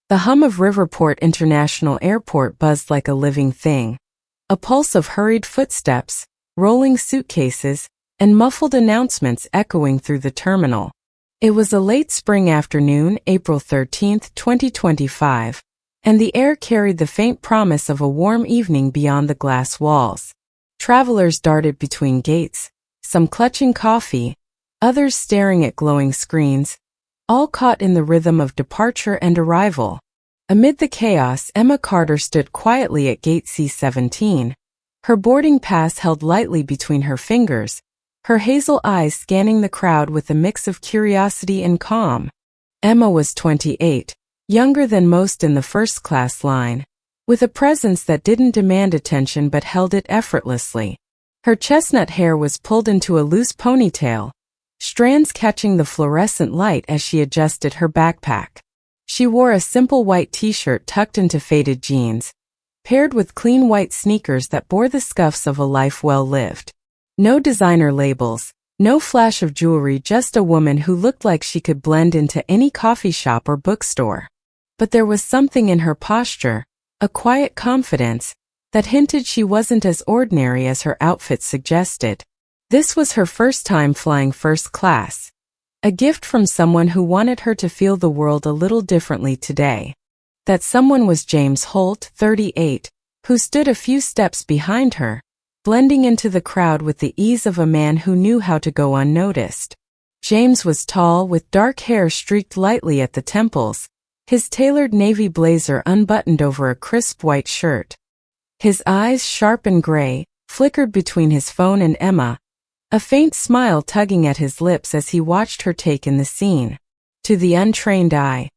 The hum of Riverport International Airport buzzed like a living thing. A pulse of hurried footsteps, rolling suitcases, and muffled announcements echoing through the terminal. It was a late spring afternoon, April 13, 2025, and the air carried the faint promise of a warm evening beyond the glass walls. Travelers darted between gates, some clutching coffee, others staring at glowing screens, all caught in the rhythm of departure and arrival. Amid the chaos, Emma Carter stood quietly at gate C-17, her boarding pass held lightly between her fingers, her hazel eyes scanning the crowd with a mix of curiosity and calm. Emma was 28, younger than most in the first-class line, with a presence that didn't demand attention but held it effortlessly. Her chestnut hair was pulled into a loose ponytail, strands catching the fluorescent light as she adjusted her backpack. She wore a simple white t-shirt tucked into faded jeans, paired with clean white sneakers that bore the scuffs of a life well lived. No designer labels, no flash of jewelry, just a woman who looked like she could blend into any coffee shop or bookstore. But there was something in her posture, a quiet confidence, that hinted she wasn't as ordinary as her outfit suggested. This was her first time flying first class, a gift from someone who wanted her to feel the world a little differently today. That someone was James Holt, 38, who stood a few steps behind her, blending into the crowd with the ease of a man who knew how to go unnoticed. James was tall, with dark hair streaked lightly at the temples, his tailored navy blazer unbuttoned over a crisp white shirt. His eyes, sharp and gray, flickered between his phone and Emma, a faint smile tugging at his lips as he watched her take in the scene. To the untrained eye,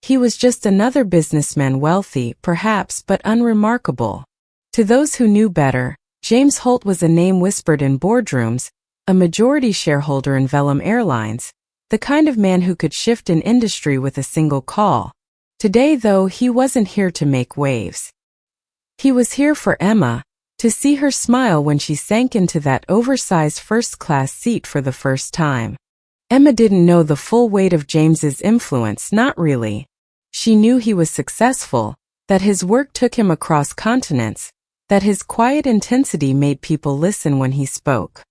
he was just another businessman, wealthy, perhaps, but unremarkable. To those who knew better, James Holt was a name whispered in boardrooms, a majority shareholder in Billionaire Airlines, the kind of man who could shift an industry with a single call. Today, though, he wasn't here to make waves. He was here for Emma, to see her smile when she sank into that oversized first-class seat for the first time. Emma didn't know the full weight of James's influence, not really. She knew he was successful, that his work took him across continents, that his quiet intensity made people listen when he spoke.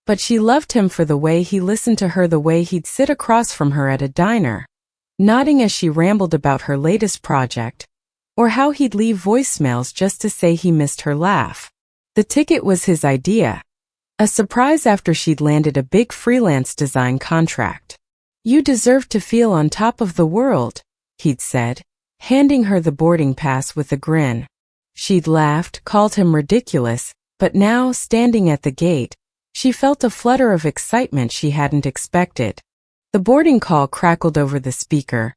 But she loved him for the way he listened to her, the way he'd sit across from her at a diner, nodding as she rambled about her latest project, or how he'd leave voicemails just to say he missed her laugh. The ticket was his idea, a surprise after she'd landed a big freelance design contract. "You deserve to feel on top of the world," he'd said, handing her the boarding pass with a grin. She'd laughed, called him ridiculous, but now, standing at the gate, she felt a flutter of excitement she hadn't expected. The boarding call crackled over the speaker.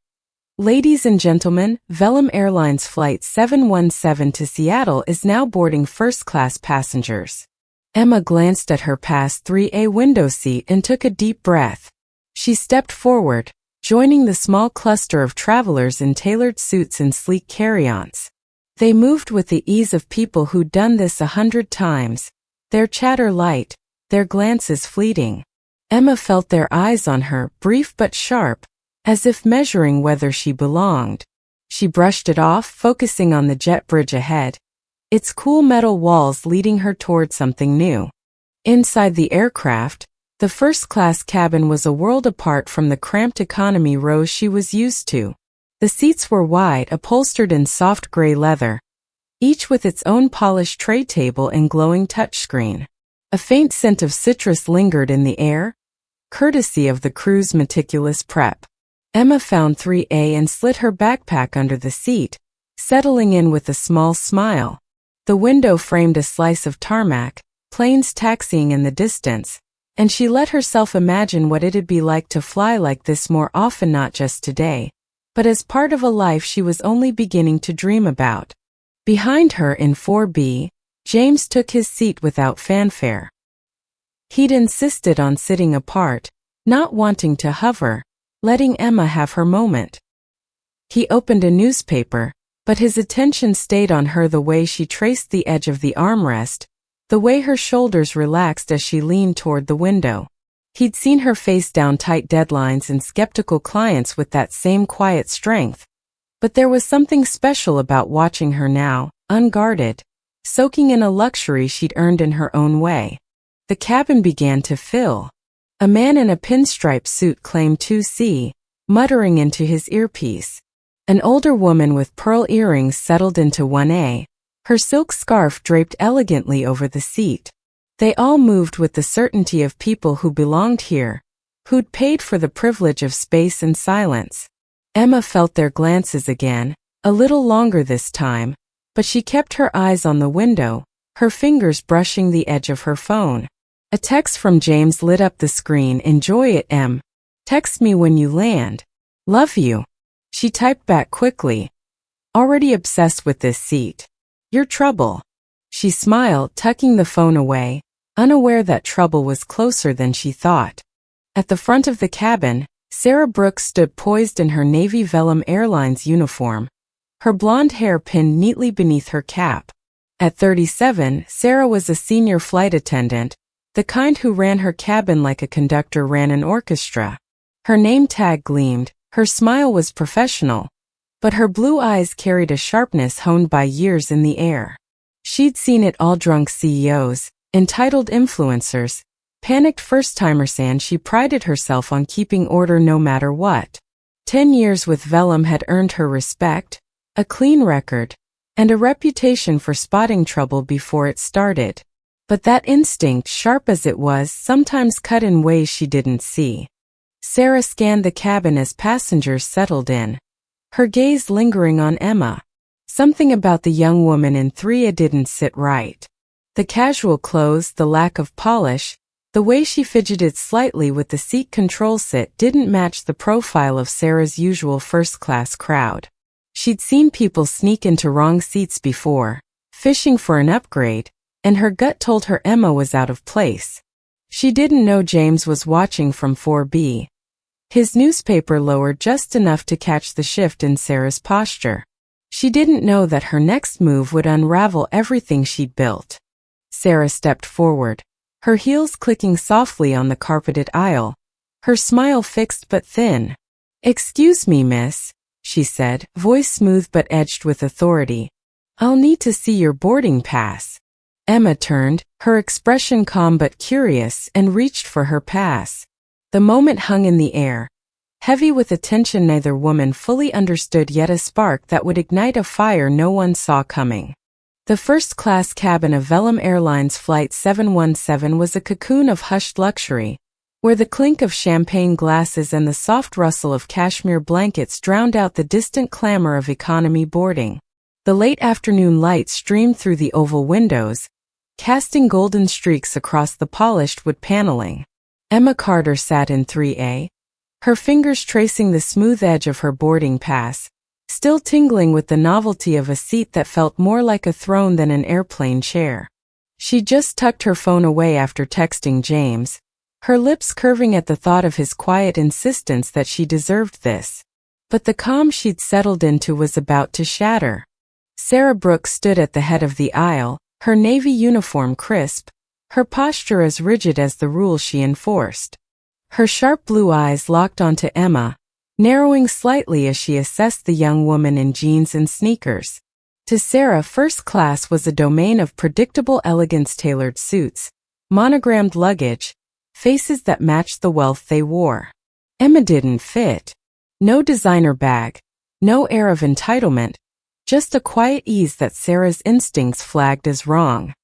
"Ladies and gentlemen, Billionaire Airlines Flight 717 to Seattle is now boarding first-class passengers." Emma glanced at her past 3A window seat and took a deep breath. She stepped forward, joining the small cluster of travelers in tailored suits and sleek carry-ons. They moved with the ease of people who'd done this 100 times, their chatter light, their glances fleeting. Emma felt their eyes on her, brief but sharp, as if measuring whether she belonged. She brushed it off, focusing on the jet bridge ahead, its cool metal walls leading her toward something new. Inside the aircraft, the first-class cabin was a world apart from the cramped economy rows she was used to. The seats were wide, upholstered in soft gray leather, each with its own polished tray table and glowing touchscreen. A faint scent of citrus lingered in the air, courtesy of the crew's meticulous prep. Emma found 3A and slid her backpack under the seat, settling in with a small smile. The window framed a slice of tarmac, planes taxiing in the distance, and she let herself imagine what it'd be like to fly like this more often, not just today, but as part of a life she was only beginning to dream about. Behind her in 4B, James took his seat without fanfare. He'd insisted on sitting apart, not wanting to hover, letting Emma have her moment. He opened a newspaper, but his attention stayed on her, the way she traced the edge of the armrest, the way her shoulders relaxed as she leaned toward the window. He'd seen her face down tight deadlines and skeptical clients with that same quiet strength, But there was something special about watching her now, unguarded, soaking in a luxury she'd earned in her own way. The cabin began to fill. A man in a pinstripe suit claimed 2C, muttering into his earpiece. An older woman with pearl earrings settled into 1A, her silk scarf draped elegantly over the seat. They all moved with the certainty of people who belonged here, who'd paid for the privilege of space and silence. Emma felt their glances again, a little longer this time, but she kept her eyes on the window, her fingers brushing the edge of her phone. A text from James lit up the screen. "Enjoy it, Em. Text me when you land. Love you." She typed back quickly. "Already obsessed with this seat. Your trouble." She smiled, tucking the phone away, unaware that trouble was closer than she thought. At the front of the cabin, Sarah Brooks stood poised in her Navy Velum Airlines uniform, her blonde hair pinned neatly beneath her cap. At 37, Sarah was a senior flight attendant, the kind who ran her cabin like a conductor ran an orchestra. Her name tag gleamed, her smile was professional, but her blue eyes carried a sharpness honed by years in the air. She'd seen it all: drunk CEOs, entitled influencers, panicked first-timers, and she prided herself on keeping order no matter what. 10 years with Velum had earned her respect, a clean record, and a reputation for spotting trouble before it started. But that instinct, sharp as it was, sometimes cut in ways she didn't see. Sarah scanned the cabin as passengers settled in, her gaze lingering on Emma. Something about the young woman in 3A didn't sit right. The casual clothes, the lack of polish, the way she fidgeted slightly with the seat control set didn't match the profile of Sarah's usual first-class crowd. She'd seen people sneak into wrong seats before, fishing for an upgrade, and her gut told her Emma was out of place. She didn't know James was watching from 4B. His newspaper lowered just enough to catch the shift in Sarah's posture. She didn't know that her next move would unravel everything she'd built. Sarah stepped forward, her heels clicking softly on the carpeted aisle, her smile fixed but thin. "Excuse me, miss," she said, voice smooth but edged with authority. "I'll need to see your boarding pass." Emma turned, her expression calm but curious, and reached for her pass. The moment hung in the air, heavy with a tension neither woman fully understood, yet a spark that would ignite a fire no one saw coming. The first-class cabin of Velum Airlines Flight 717 was a cocoon of hushed luxury, where the clink of champagne glasses and the soft rustle of cashmere blankets drowned out the distant clamor of economy boarding. The late afternoon light streamed through the oval windows, casting golden streaks across the polished wood paneling. Emma Carter sat in 3A, her fingers tracing the smooth edge of her boarding pass, still tingling with the novelty of a seat that felt more like a throne than an airplane chair. She just tucked her phone away after texting James, her lips curving at the thought of his quiet insistence that she deserved this. But the calm she'd settled into was about to shatter. Sarah Brooks stood at the head of the aisle, her navy uniform crisp, her posture as rigid as the rules she enforced. Her sharp blue eyes locked onto Emma, narrowing slightly as she assessed the young woman in jeans and sneakers. To Sarah, first class was a domain of predictable elegance: tailored suits, monogrammed luggage, faces that matched the wealth they wore. Emma didn't fit. No designer bag, no air of entitlement, just a quiet ease that Sarah's instincts flagged as wrong.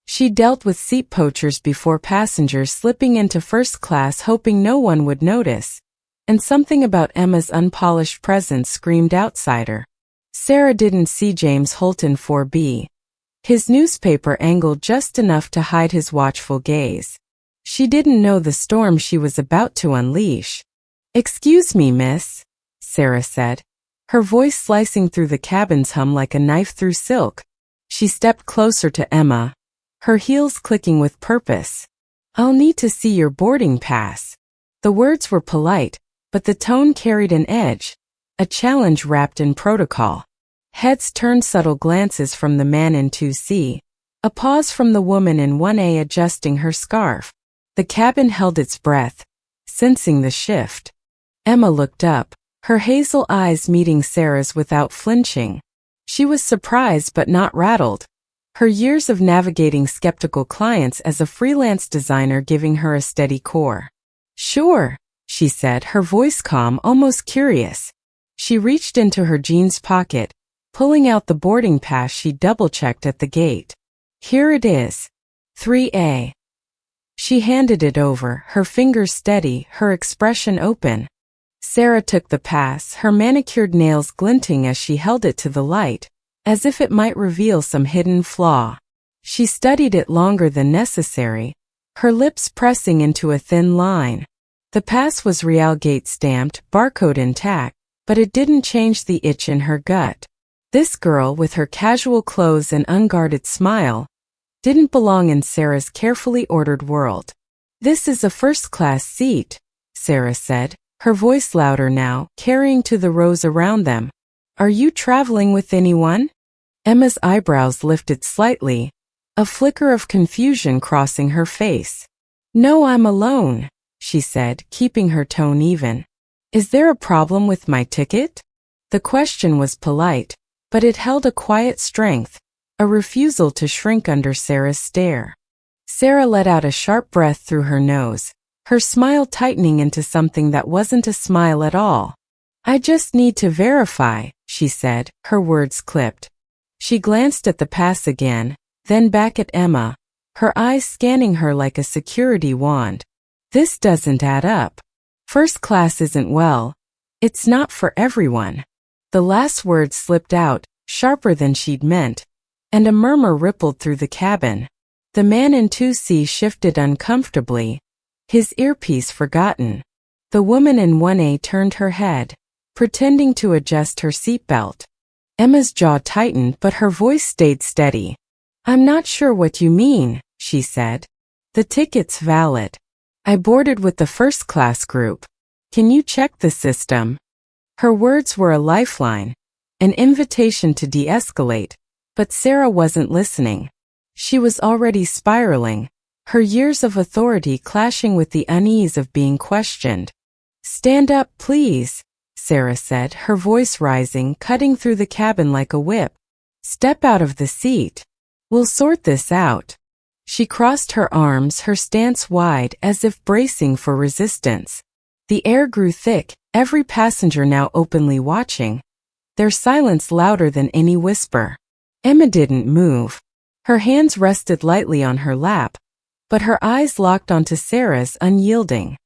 She dealt with seat poachers before passengers, slipping into first class hoping no one would notice, and something about Emma's unpolished presence screamed outsider. Sarah didn't see James Holt in 4B. His newspaper angled just enough to hide his watchful gaze. She didn't know the storm she was about to unleash. "Excuse me, miss," Sarah said, her voice slicing through the cabin's hum like a knife through silk. She stepped closer to Emma, her heels clicking with purpose. "I'll need to see your boarding pass." The words were polite, but the tone carried an edge, a challenge wrapped in protocol. Heads turned, subtle glances from the man in 2C, a pause from the woman in 1A adjusting her scarf. The cabin held its breath, sensing the shift. Emma looked up, her hazel eyes meeting Sarah's without flinching. She was surprised but not rattled, her years of navigating skeptical clients as a freelance designer giving her a steady core. "Sure," she said, her voice calm, almost curious. She reached into her jeans pocket, pulling out the boarding pass she double-checked at the gate. "Here it is. 3A. She handed it over, her fingers steady, her expression open. Sarah took the pass, her manicured nails glinting as she held it to the light, as if it might reveal some hidden flaw. She studied it longer than necessary, her lips pressing into a thin line. The pass was Realgate stamped, barcode intact, but it didn't change the itch in her gut. This girl, with her casual clothes and unguarded smile, didn't belong in Sarah's carefully ordered world. "This is a first-class seat," Sarah said, her voice louder now, carrying to the rows around them. "Are you traveling with anyone?" Emma's eyebrows lifted slightly, a flicker of confusion crossing her face. "No, I'm alone," she said, keeping her tone even. "Is there a problem with my ticket?" The question was polite, but it held a quiet strength, a refusal to shrink under Sarah's stare. Sarah let out a sharp breath through her nose, her smile tightening into something that wasn't a smile at all. "I just need to verify," she said, her words clipped. She glanced at the pass again, then back at Emma, her eyes scanning her like a security wand. "This doesn't add up. First class isn't it's not for everyone." The last word slipped out, sharper than she'd meant, and a murmur rippled through the cabin. The man in 2C shifted uncomfortably, his earpiece forgotten. The woman in 1A turned her head, pretending to adjust her seatbelt. Emma's jaw tightened, but her voice stayed steady. "I'm not sure what you mean," she said. "The ticket's valid. I boarded with the first-class group. Can you check the system?" Her words were a lifeline, an invitation to de-escalate, but Sarah wasn't listening. She was already spiraling, her years of authority clashing with the unease of being questioned. "Stand up, please," Sarah said, her voice rising, cutting through the cabin like a whip. "Step out of the seat. We'll sort this out." She crossed her arms, her stance wide, as if bracing for resistance. The air grew thick, every passenger now openly watching, their silence louder than any whisper. Emma didn't move. Her hands rested lightly on her lap, but her eyes locked onto Sarah's, unyielding.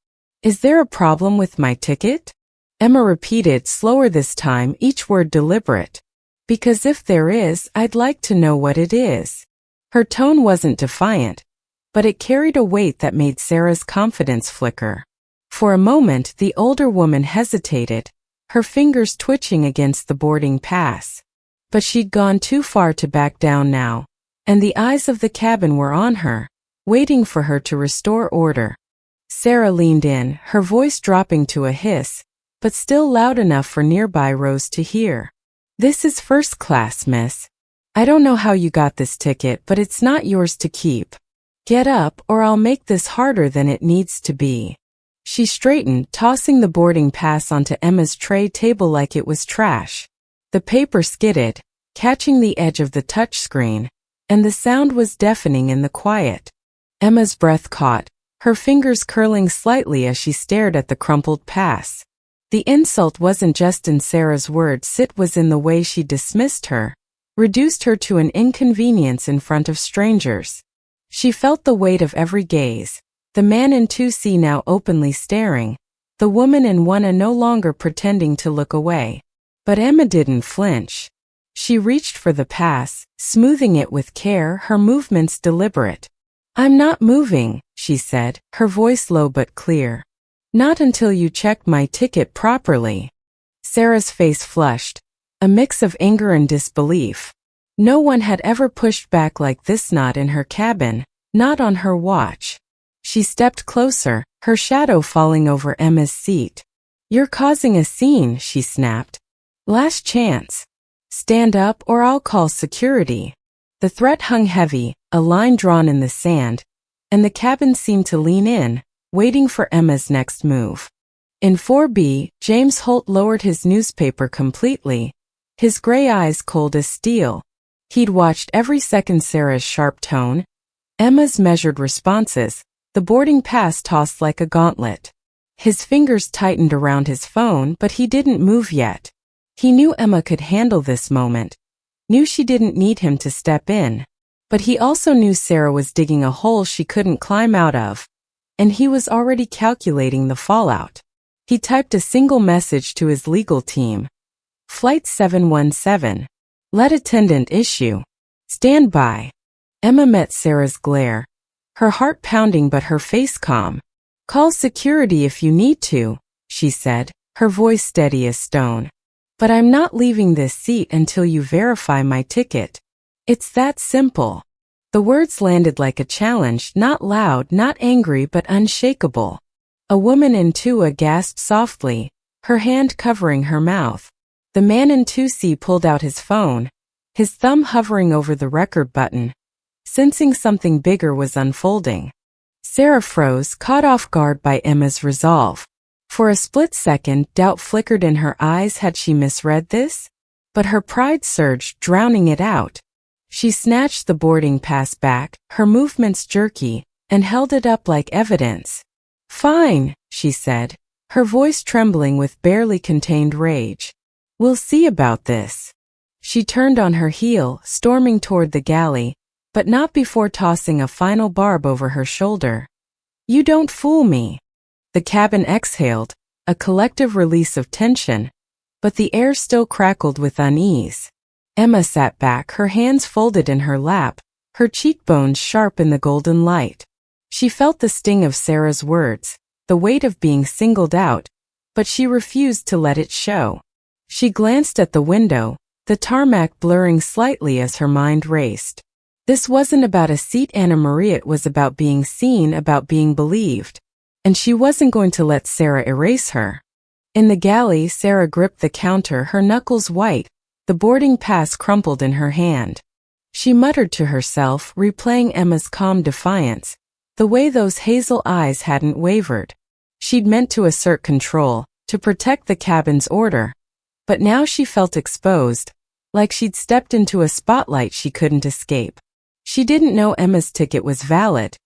"Is there a problem with my ticket?" Emma repeated, slower this time, each word deliberate. "Because if there is, I'd like to know what it is." Her tone wasn't defiant, but it carried a weight that made Sarah's confidence flicker. For a moment, the older woman hesitated, her fingers twitching against the boarding pass. But she'd gone too far to back down now, and the eyes of the cabin were on her, waiting for her to restore order. Sarah leaned in, her voice dropping to a hiss, but still loud enough for nearby rows to hear. "This is first class, miss. I don't know how you got this ticket, but it's not yours to keep. Get up, or I'll make this harder than it needs to be." She straightened, tossing the boarding pass onto Emma's tray table like it was trash. The paper skidded, catching the edge of the touchscreen, and the sound was deafening in the quiet. Emma's breath caught, her fingers curling slightly as she stared at the crumpled pass. The insult wasn't just in Sarah's words, it was in the way she dismissed her, reduced her to an inconvenience in front of strangers. She felt the weight of every gaze, the man in 2C now openly staring, the woman in 1A no longer pretending to look away. But Emma didn't flinch. She reached for the pass, smoothing it with care, her movements deliberate. "I'm not moving," she said, her voice low but clear. "Not until you check my ticket properly." Sarah's face flushed, a mix of anger and disbelief. No one had ever pushed back like this, not in her cabin, not on her watch. She stepped closer, her shadow falling over Emma's seat. "You're causing a scene," she snapped. "Last chance. Stand up or I'll call security." The threat hung heavy, a line drawn in the sand, and the cabin seemed to lean in, waiting for Emma's next move. In 4B, James Holt lowered his newspaper completely, his gray eyes cold as steel. He'd watched every second Sarah's sharp tone, Emma's measured responses, the boarding pass tossed like a gauntlet. His fingers tightened around his phone, but he didn't move yet. He knew Emma could handle this moment, knew she didn't need him to step in. But he also knew Sarah was digging a hole she couldn't climb out of, and he was already calculating the fallout. He typed a single message to his legal team. Flight 717. Let attendant issue. Stand by. Emma met Sarah's glare, her heart pounding but her face calm. Call security if you need to, she said, her voice steady as stone. But I'm not leaving this seat until you verify my ticket. It's that simple. The words landed like a challenge, not loud, not angry, but unshakable. A woman in 2A gasped softly, her hand covering her mouth. The man in 2C pulled out his phone, his thumb hovering over the record button, sensing something bigger was unfolding. Sarah froze, caught off guard by Emma's resolve. For a split second, doubt flickered in her eyes. Had she misread this? But her pride surged, drowning it out. She snatched the boarding pass back, her movements jerky, and held it up like evidence. Fine, she said, her voice trembling with barely contained rage. We'll see about this. She turned on her heel, storming toward the galley, but not before tossing a final barb over her shoulder. You don't fool me. The cabin exhaled, a collective release of tension, but the air still crackled with unease. Emma sat back, her hands folded in her lap, her cheekbones sharp in the golden light. She felt the sting of Sarah's words, the weight of being singled out, but she refused to let it show. She glanced at the window, the tarmac blurring slightly as her mind raced. This wasn't about a seat, Anna Marie, it was about being seen, about being believed. And she wasn't going to let Sarah erase her. In the galley, Sarah gripped the counter, her knuckles white, the boarding pass crumpled in her hand. She muttered to herself, replaying Emma's calm defiance, the way those hazel eyes hadn't wavered. She'd meant to assert control, to protect the cabin's order. But now she felt exposed, like she'd stepped into a spotlight she couldn't escape. She didn't know Emma's ticket was valid,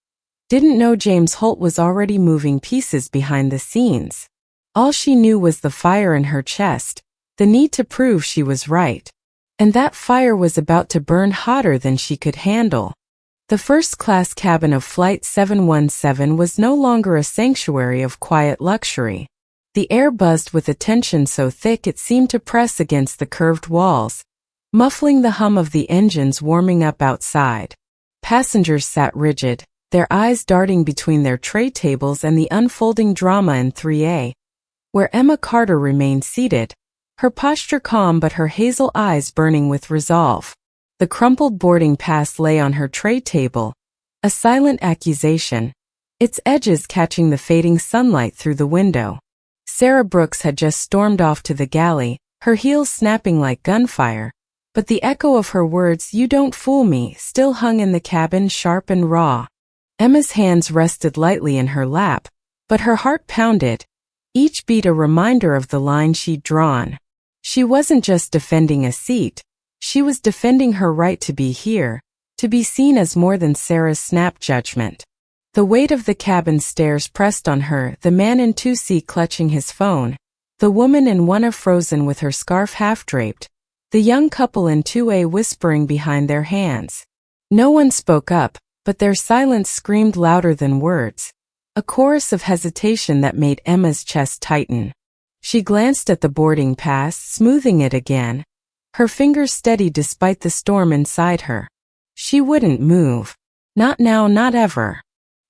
didn't know James Holt was already moving pieces behind the scenes. All she knew was the fire in her chest, the need to prove she was right. And that fire was about to burn hotter than she could handle. The first-class cabin of Flight 717 was no longer a sanctuary of quiet luxury. The air buzzed with a tension so thick it seemed to press against the curved walls, muffling the hum of the engines warming up outside. Passengers sat rigid, their eyes darting between their tray tables and the unfolding drama in 3A, where Emma Carter remained seated, her posture calm but her hazel eyes burning with resolve. The crumpled boarding pass lay on her tray table, a silent accusation, its edges catching the fading sunlight through the window. Sarah Brooks had just stormed off to the galley, her heels snapping like gunfire, but the echo of her words, "You don't fool me," still hung in the cabin, sharp and raw. Emma's hands rested lightly in her lap, but her heart pounded, each beat a reminder of the line she'd drawn. She wasn't just defending a seat, she was defending her right to be here, to be seen as more than Sarah's snap judgment. The weight of the cabin stairs pressed on her, the man in 2C clutching his phone, the woman in 1A frozen with her scarf half-draped, the young couple in 2A whispering behind their hands. No one spoke up, but their silence screamed louder than words, a chorus of hesitation that made Emma's chest tighten. She glanced at the boarding pass, smoothing it again, her fingers steady despite the storm inside her. She wouldn't move. Not now, not ever.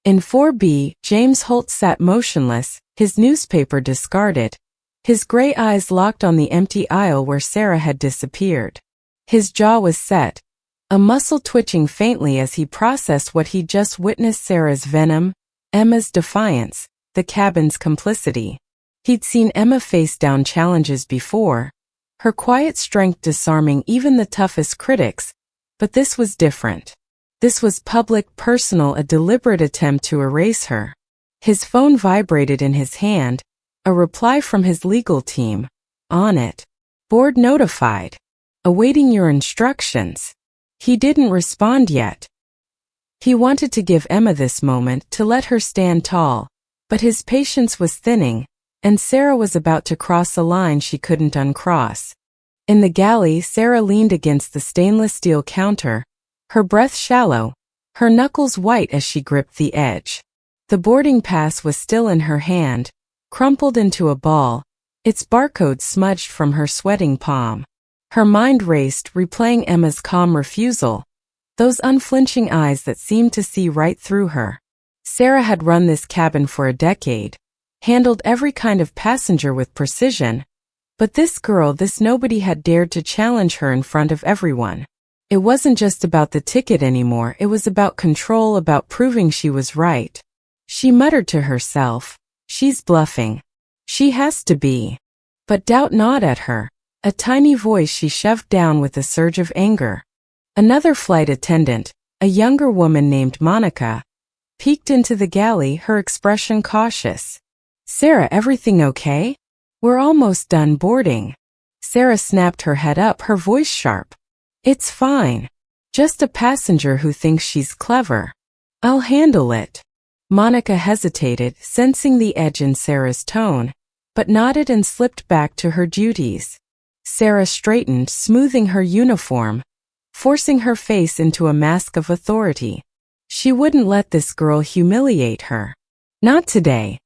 In 4B, James Holt sat motionless, his newspaper discarded, his gray eyes locked on the empty aisle where Sarah had disappeared. His jaw was set, a muscle twitching faintly as he processed what he'd just witnessed: Sarah's venom, Emma's defiance, the cabin's complicity. He'd seen Emma face down challenges before, her quiet strength disarming even the toughest critics, but this was different. This was public, personal, a deliberate attempt to erase her. His phone vibrated in his hand, A reply from his legal team. On it. Board notified. Awaiting your instructions. He didn't respond yet. He wanted to give Emma this moment to let her stand tall, but his patience was thinning, and Sarah was about to cross a line she couldn't uncross. In the galley, Sarah leaned against the stainless steel counter, her breath shallow, her knuckles white as she gripped the edge. The boarding pass was still in her hand, crumpled into a ball, its barcode smudged from her sweating palm. Her mind raced, replaying Emma's calm refusal, those unflinching eyes that seemed to see right through her. Sarah had run this cabin for a decade, handled every kind of passenger with precision, but this girl, this nobody had dared to challenge her in front of everyone. It wasn't just about the ticket anymore, it was about control, about proving she was right. She muttered to herself, she's bluffing. She has to be. But doubt gnawed at her, a tiny voice she shoved down with a surge of anger. Another flight attendant, a younger woman named Monica, peeked into the galley, her expression cautious. Sarah, everything okay? We're almost done boarding. Sarah snapped her head up, her voice sharp. It's fine. Just a passenger who thinks she's clever. I'll handle it. Monica hesitated, sensing the edge in Sarah's tone, but nodded and slipped back to her duties. Sarah straightened, smoothing her uniform, forcing her face into a mask of authority. She wouldn't let this girl humiliate her. Not today.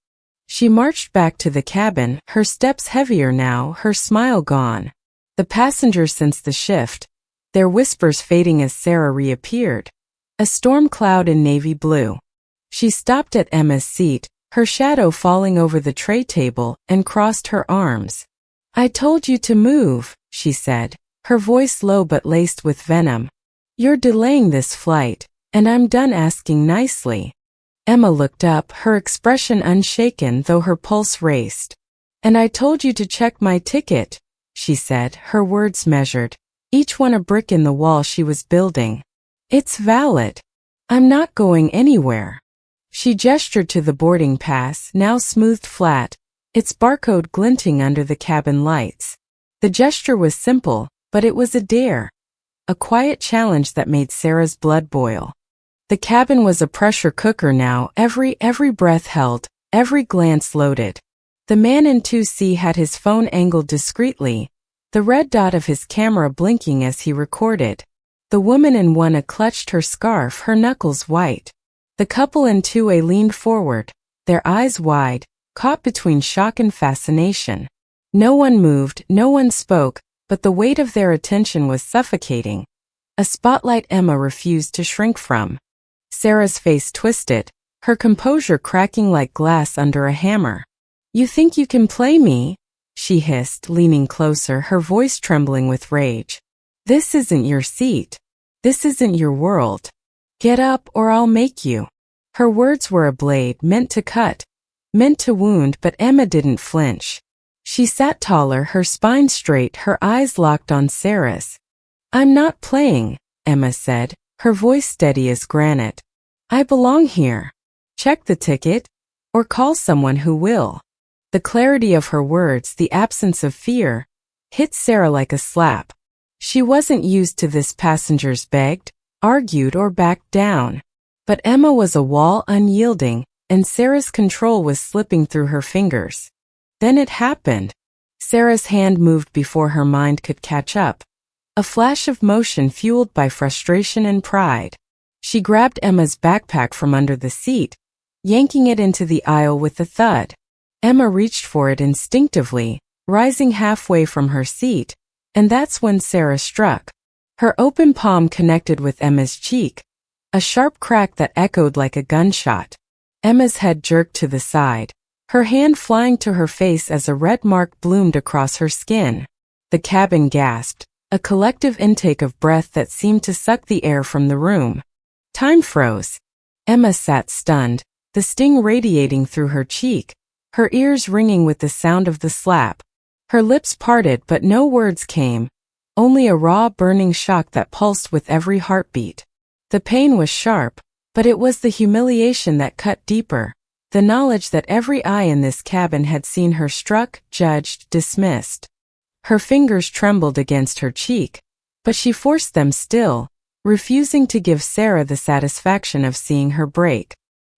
She marched back to the cabin, her steps heavier now, her smile gone. The passengers sensed the shift, their whispers fading as Sarah reappeared. A storm cloud in navy blue. She stopped at Emma's seat, her shadow falling over the tray table, and crossed her arms. I told you to move, she said, her voice low but laced with venom. You're delaying this flight, and I'm done asking nicely. Emma looked up, her expression unshaken though her pulse raced. And I told you to check my ticket, she said, her words measured, each one a brick in the wall she was building. It's valid. I'm not going anywhere. She gestured to the boarding pass, now smoothed flat, its barcode glinting under the cabin lights. The gesture was simple, but it was a dare. A quiet challenge that made Sarah's blood boil. The cabin was a pressure cooker now, every breath held, every glance loaded. The man in 2C had his phone angled discreetly, the red dot of his camera blinking as he recorded. The woman in 1A clutched her scarf, her knuckles white. The couple in 2A leaned forward, their eyes wide, caught between shock and fascination. No one moved, no one spoke, but the weight of their attention was suffocating. A spotlight Emma refused to shrink from. Sarah's face twisted, her composure cracking like glass under a hammer. You think you can play me? She hissed, leaning closer, her voice trembling with rage. This isn't your seat. This isn't your world. Get up or I'll make you. Her words were a blade, meant to cut, meant to wound, but Emma didn't flinch. She sat taller, her spine straight, her eyes locked on Sarah's. I'm not playing, Emma said, her voice steady as granite. I belong here. Check the ticket, or call someone who will. The clarity of her words, the absence of fear, hit Sarah like a slap. She wasn't used to this. Passengers begged, argued, or backed down. But Emma was a wall, unyielding, and Sarah's control was slipping through her fingers. Then it happened. Sarah's hand moved before her mind could catch up. A flash of motion fueled by frustration and pride. She grabbed Emma's backpack from under the seat, yanking it into the aisle with a thud. Emma reached for it instinctively, rising halfway from her seat, and that's when Sarah struck. Her open palm connected with Emma's cheek, a sharp crack that echoed like a gunshot. Emma's head jerked to the side, her hand flying to her face as a red mark bloomed across her skin. The cabin gasped, a collective intake of breath that seemed to suck the air from the room. Time froze. Emma sat stunned, the sting radiating through her cheek, her ears ringing with the sound of the slap. Her lips parted but no words came, only a raw burning shock that pulsed with every heartbeat. The pain was sharp, but it was the humiliation that cut deeper, the the knowledge that every eye in this cabin had seen her struck, judged, dismissed. Her fingers trembled against her cheek, but she forced them still, refusing to give Sarah the satisfaction of seeing her break.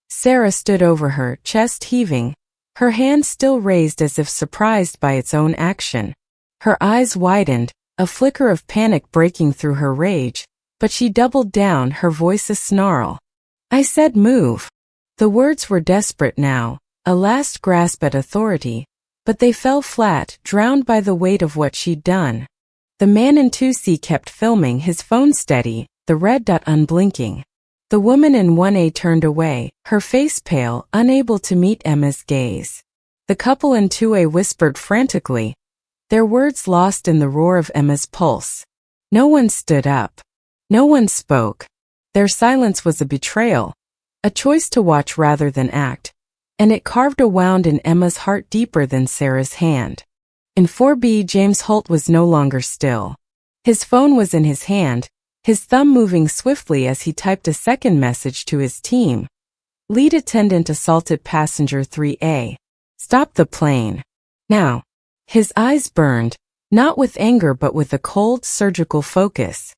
Sarah stood over her, chest heaving, her hand still raised as if surprised by its own action. Her eyes widened, a flicker of panic breaking through her rage, but she doubled down, her voice a snarl. "I said move." The words were desperate now, a last grasp at authority, but they fell flat, drowned by the weight of what she'd done. The man in 2C kept filming, his phone steady, the red dot unblinking. The woman in 1A turned away, her face pale, unable to meet Emma's gaze. The couple in 2A whispered frantically, their words lost in the roar of Emma's pulse. No one stood up. No one spoke. Their silence was a betrayal, a choice to watch rather than act, and it carved a wound in Emma's heart deeper than Sarah's hand. In 4B, James Holt was no longer still. His phone was in his hand, his thumb moving swiftly as he typed a second message to his team. Lead attendant assaulted passenger 3A. Stop the plane. Now. His eyes burned, not with anger but with a cold, surgical focus.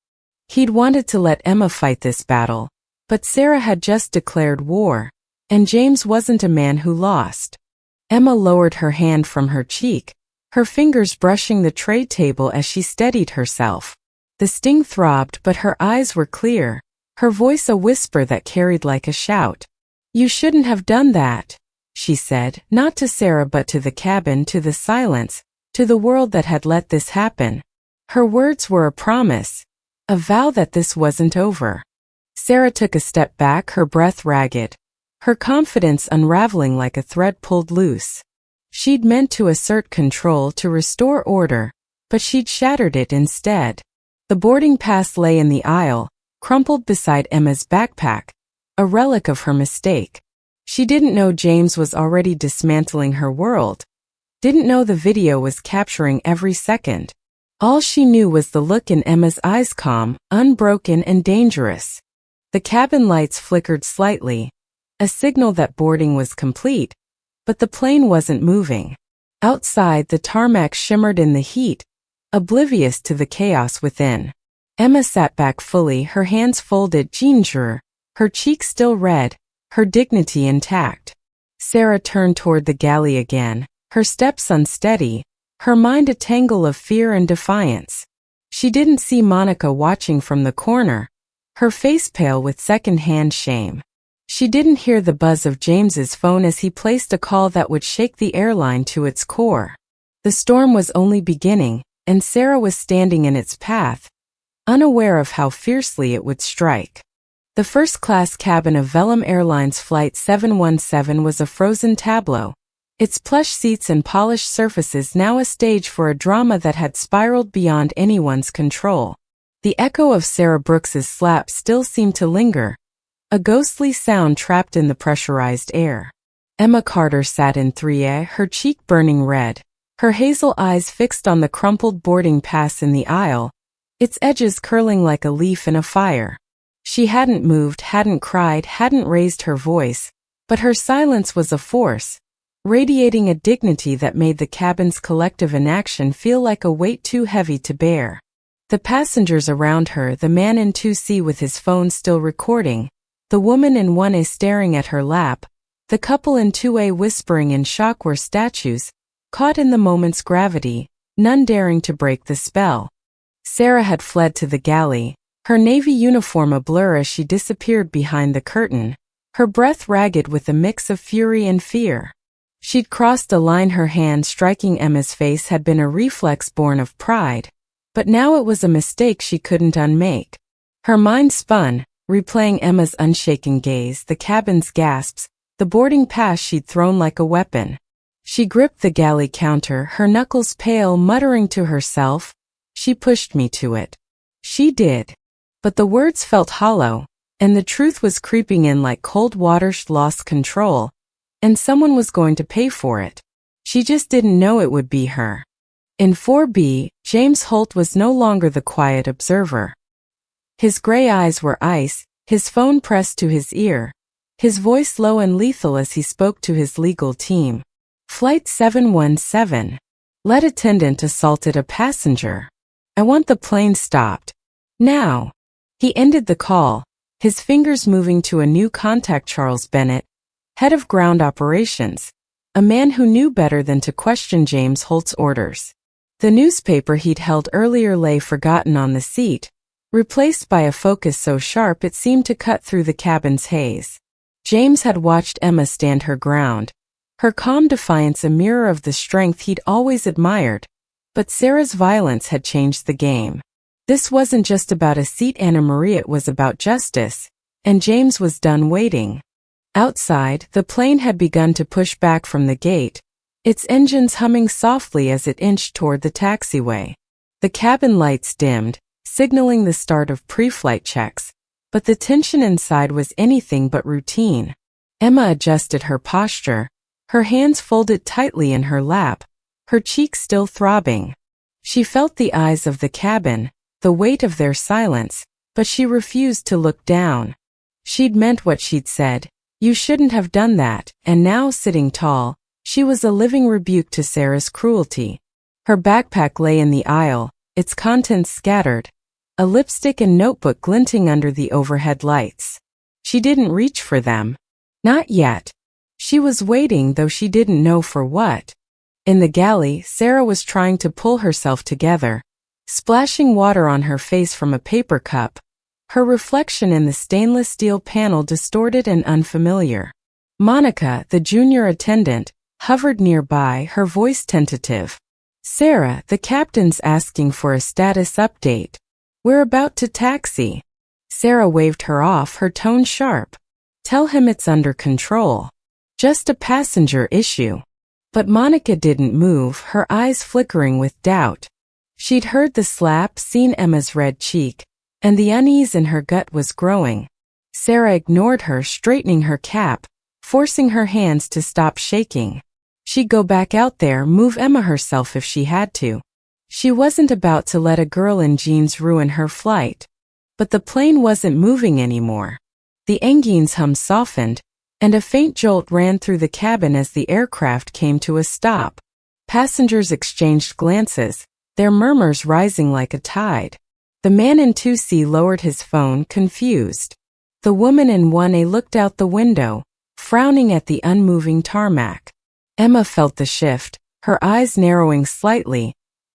He'd wanted to let Emma fight this battle, but Sarah had just declared war, and James wasn't a man who lost. Emma lowered her hand from her cheek, her fingers brushing the tray table as she steadied herself. The sting throbbed, but her eyes were clear, her voice a whisper that carried like a shout. "You shouldn't have done that," she said, not to Sarah but to the cabin, to the silence, to the world that had let this happen. Her words were a promise, a vow that this wasn't over. Sarah took a step back, her breath ragged, her confidence unraveling like a thread pulled loose. She'd meant to assert control, to restore order, but she'd shattered it instead. The boarding pass lay in the aisle, crumpled beside Emma's backpack, a relic of her mistake. She didn't know James was already dismantling her world, didn't know the video was capturing every second. All she knew was the look in Emma's eyes, calm, unbroken and dangerous. The cabin lights flickered slightly, a signal that boarding was complete, but the plane wasn't moving. Outside, the tarmac shimmered in the heat, oblivious to the chaos within. Emma sat back fully, her hands folded, ginger, her cheeks still red, her dignity intact. Sarah turned toward the galley again, her steps unsteady, her mind a tangle of fear and defiance. She didn't see Monica watching from the corner, her face pale with second-hand shame. She didn't hear the buzz of James's phone as he placed a call that would shake the airline to its core. The storm was only beginning, and Sarah was standing in its path, unaware of how fiercely it would strike. The first-class cabin of Velum Airlines Flight 717 was a frozen tableau, its plush seats and polished surfaces now a stage for a drama that had spiraled beyond anyone's control. The echo of Sarah Brooks's slap still seemed to linger, a ghostly sound trapped in the pressurized air. Emma Carter sat in 3A, her cheek burning red, her hazel eyes fixed on the crumpled boarding pass in the aisle, its edges curling like a leaf in a fire. She hadn't moved, hadn't cried, hadn't raised her voice, but her silence was a force, radiating a dignity that made the cabin's collective inaction feel like a weight too heavy to bear. The passengers around her, the man in 2C with his phone still recording, the woman in 1A staring at her lap, the couple in 2A whispering in shock were statues, caught in the moment's gravity, none daring to break the spell. Sarah had fled to the galley, her navy uniform a blur as she disappeared behind the curtain, her breath ragged with a mix of fury and fear. She'd crossed a line, her hand striking Emma's face had been a reflex born of pride, but now it was a mistake she couldn't unmake. Her mind spun, replaying Emma's unshaken gaze, the cabin's gasps, the boarding pass she'd thrown like a weapon. She gripped the galley counter, her knuckles pale, muttering to herself, "She pushed me to it. She did." But the words felt hollow, and the truth was creeping in like cold water. She'd lost control, and someone was going to pay for it. She just didn't know it would be her. In 4B, James Holt was no longer the quiet observer. His gray eyes were ice, his phone pressed to his ear, his voice low and lethal as he spoke to his legal team. Flight 717. Lead attendant assaulted a passenger. I want the plane stopped. Now. He ended the call, his fingers moving to a new contact. Charles Bennett, head of ground operations, a man who knew better than to question James Holt's orders. The newspaper he'd held earlier lay forgotten on the seat, replaced by a focus so sharp it seemed to cut through the cabin's haze. James had watched Emma stand her ground, her calm defiance a mirror of the strength he'd always admired, but Sarah's violence had changed the game. This wasn't just about a seat Anna Marie, it was about justice, and James was done waiting. Outside, the plane had begun to push back from the gate, its engines humming softly as it inched toward the taxiway. The cabin lights dimmed, signaling the start of pre-flight checks, but the tension inside was anything but routine. Emma adjusted her posture, her hands folded tightly in her lap, her cheeks still throbbing. She felt the eyes of the cabin, the weight of their silence, but she refused to look down. She'd meant what she'd said. You shouldn't have done that, and now sitting tall, she was a living rebuke to Sarah's cruelty. Her backpack lay in the aisle, its contents scattered, a lipstick and notebook glinting under the overhead lights. She didn't reach for them. Not yet. She was waiting, though she didn't know for what. In the galley, Sarah was trying to pull herself together, splashing water on her face from a paper cup, her reflection in the stainless steel panel distorted and unfamiliar. Monica, the junior attendant, hovered nearby, her voice tentative. Sarah, the captain's asking for a status update. We're about to taxi. Sarah waved her off, her tone sharp. Tell him it's under control. Just a passenger issue. But Monica didn't move, her eyes flickering with doubt. She'd heard the slap, seen Emma's red cheek, and the unease in her gut was growing. Sarah ignored her, straightening her cap, forcing her hands to stop shaking. She'd go back out there, move Emma herself if she had to. She wasn't about to let a girl in jeans ruin her flight. But the plane wasn't moving anymore. The engine's hum softened, and a faint jolt ran through the cabin as the aircraft came to a stop. Passengers exchanged glances, their murmurs rising like a tide. The man in 2C lowered his phone, confused. The woman in 1A looked out the window, frowning at the unmoving tarmac. Emma felt the shift, her eyes narrowing slightly,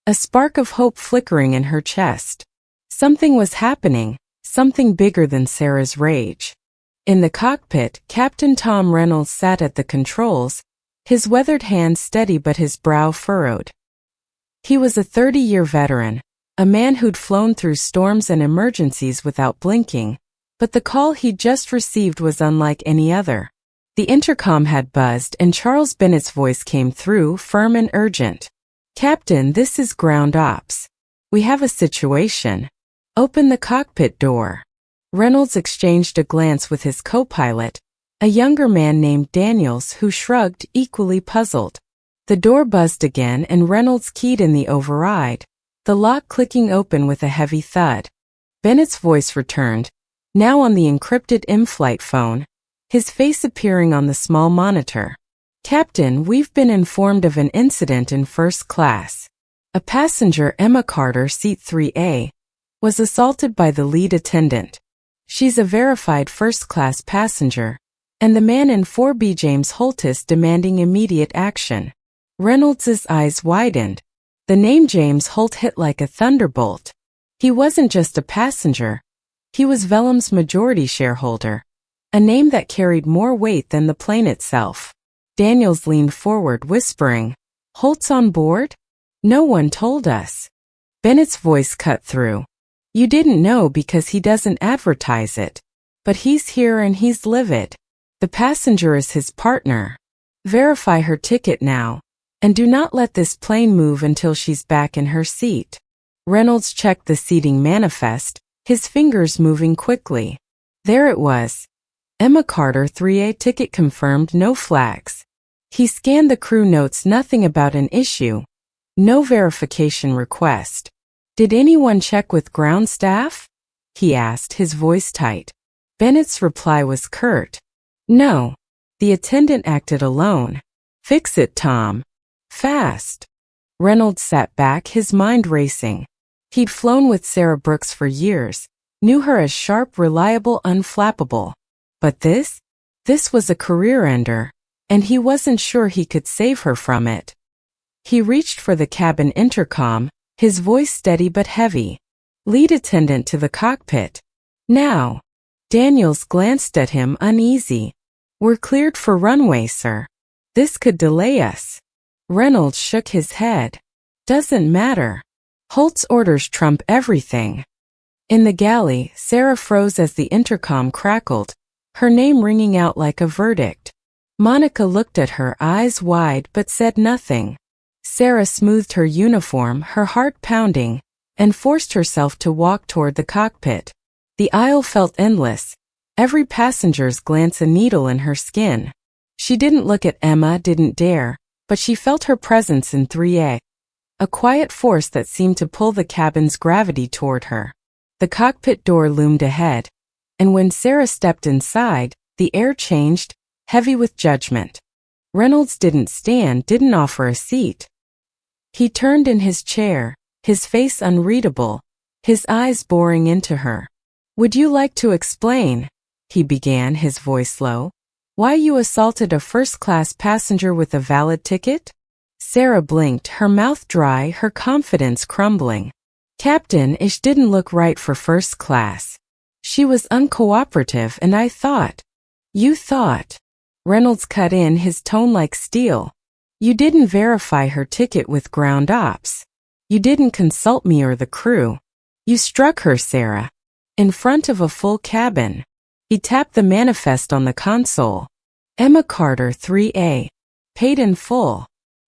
a spark of hope flickering in her chest. Something was happening, something bigger than Sarah's rage. In the cockpit, Captain Tom Reynolds sat at the controls, his weathered hands steady but his brow furrowed. He was a 30-year veteran, a man who'd flown through storms and emergencies without blinking, but the call he'd just received was unlike any other. The intercom had buzzed and Charles Bennett's voice came through, firm and urgent. Captain, this is ground ops. We have a situation. Open the cockpit door. Reynolds exchanged a glance with his co-pilot, a younger man named Daniels, who shrugged, equally puzzled. The door buzzed again and Reynolds keyed in the override, the lock clicking open with a heavy thud. Bennett's voice returned, now on the encrypted in-flight phone, his face appearing on the small monitor. Captain, we've been informed of an incident in first class. A passenger, Emma Carter, seat 3A, was assaulted by the lead attendant. She's a verified first-class passenger, and the man in 4B, James Holt, is demanding immediate action. Reynolds's eyes widened. The name James Holt hit like a thunderbolt. He wasn't just a passenger. He was Vellum's majority shareholder, a name that carried more weight than the plane itself. Daniels leaned forward, whispering, Holt's on board? No one told us. Bennett's voice cut through. You didn't know because he doesn't advertise it. But he's here and he's livid. The passenger is his partner. Verify her ticket now. And do not let this plane move until she's back in her seat. Reynolds checked the seating manifest, his fingers moving quickly. There it was. Emma Carter 3A, ticket confirmed, no flags. He scanned the crew notes, nothing about an issue. No verification request. Did anyone check with ground staff? He asked, his voice tight. Bennett's reply was curt. No. The attendant acted alone. Fix it, Tom. Fast. Reynolds sat back, his mind racing. He'd flown with Sarah Brooks for years, knew her as sharp, reliable, unflappable. But this was a career ender, and he wasn't sure he could save her from it. He reached for the cabin intercom, his voice steady but heavy. Lead attendant to the cockpit. Now. Daniels glanced at him, uneasy. We're cleared for runway, sir. This could delay us. Reynolds shook his head. Doesn't matter. Holt's orders trump everything. In the galley, Sarah froze as the intercom crackled, her name ringing out like a verdict. Monica looked at her, eyes wide, but said nothing. Sarah smoothed her uniform, her heart pounding, and forced herself to walk toward the cockpit. The aisle felt endless, every passenger's glance a needle in her skin. She didn't look at Emma, didn't dare, but she felt her presence in 3A, a quiet force that seemed to pull the cabin's gravity toward her. The cockpit door loomed ahead, and when Sarah stepped inside, the air changed, heavy with judgment. Reynolds didn't stand, didn't offer a seat. He turned in his chair, his face unreadable, his eyes boring into her. Would you like to explain, he began, his voice low, why you assaulted a first-class passenger with a valid ticket? Sarah blinked, her mouth dry, her confidence crumbling. Captain, Ish didn't look right for first class. She was uncooperative, and I thought. You thought. Reynolds cut in, his tone like steel. You didn't verify her ticket with ground ops. You didn't consult me or the crew. You struck her, Sarah. In front of a full cabin. He tapped the manifest on the console. Emma Carter, 3A. Paid in full.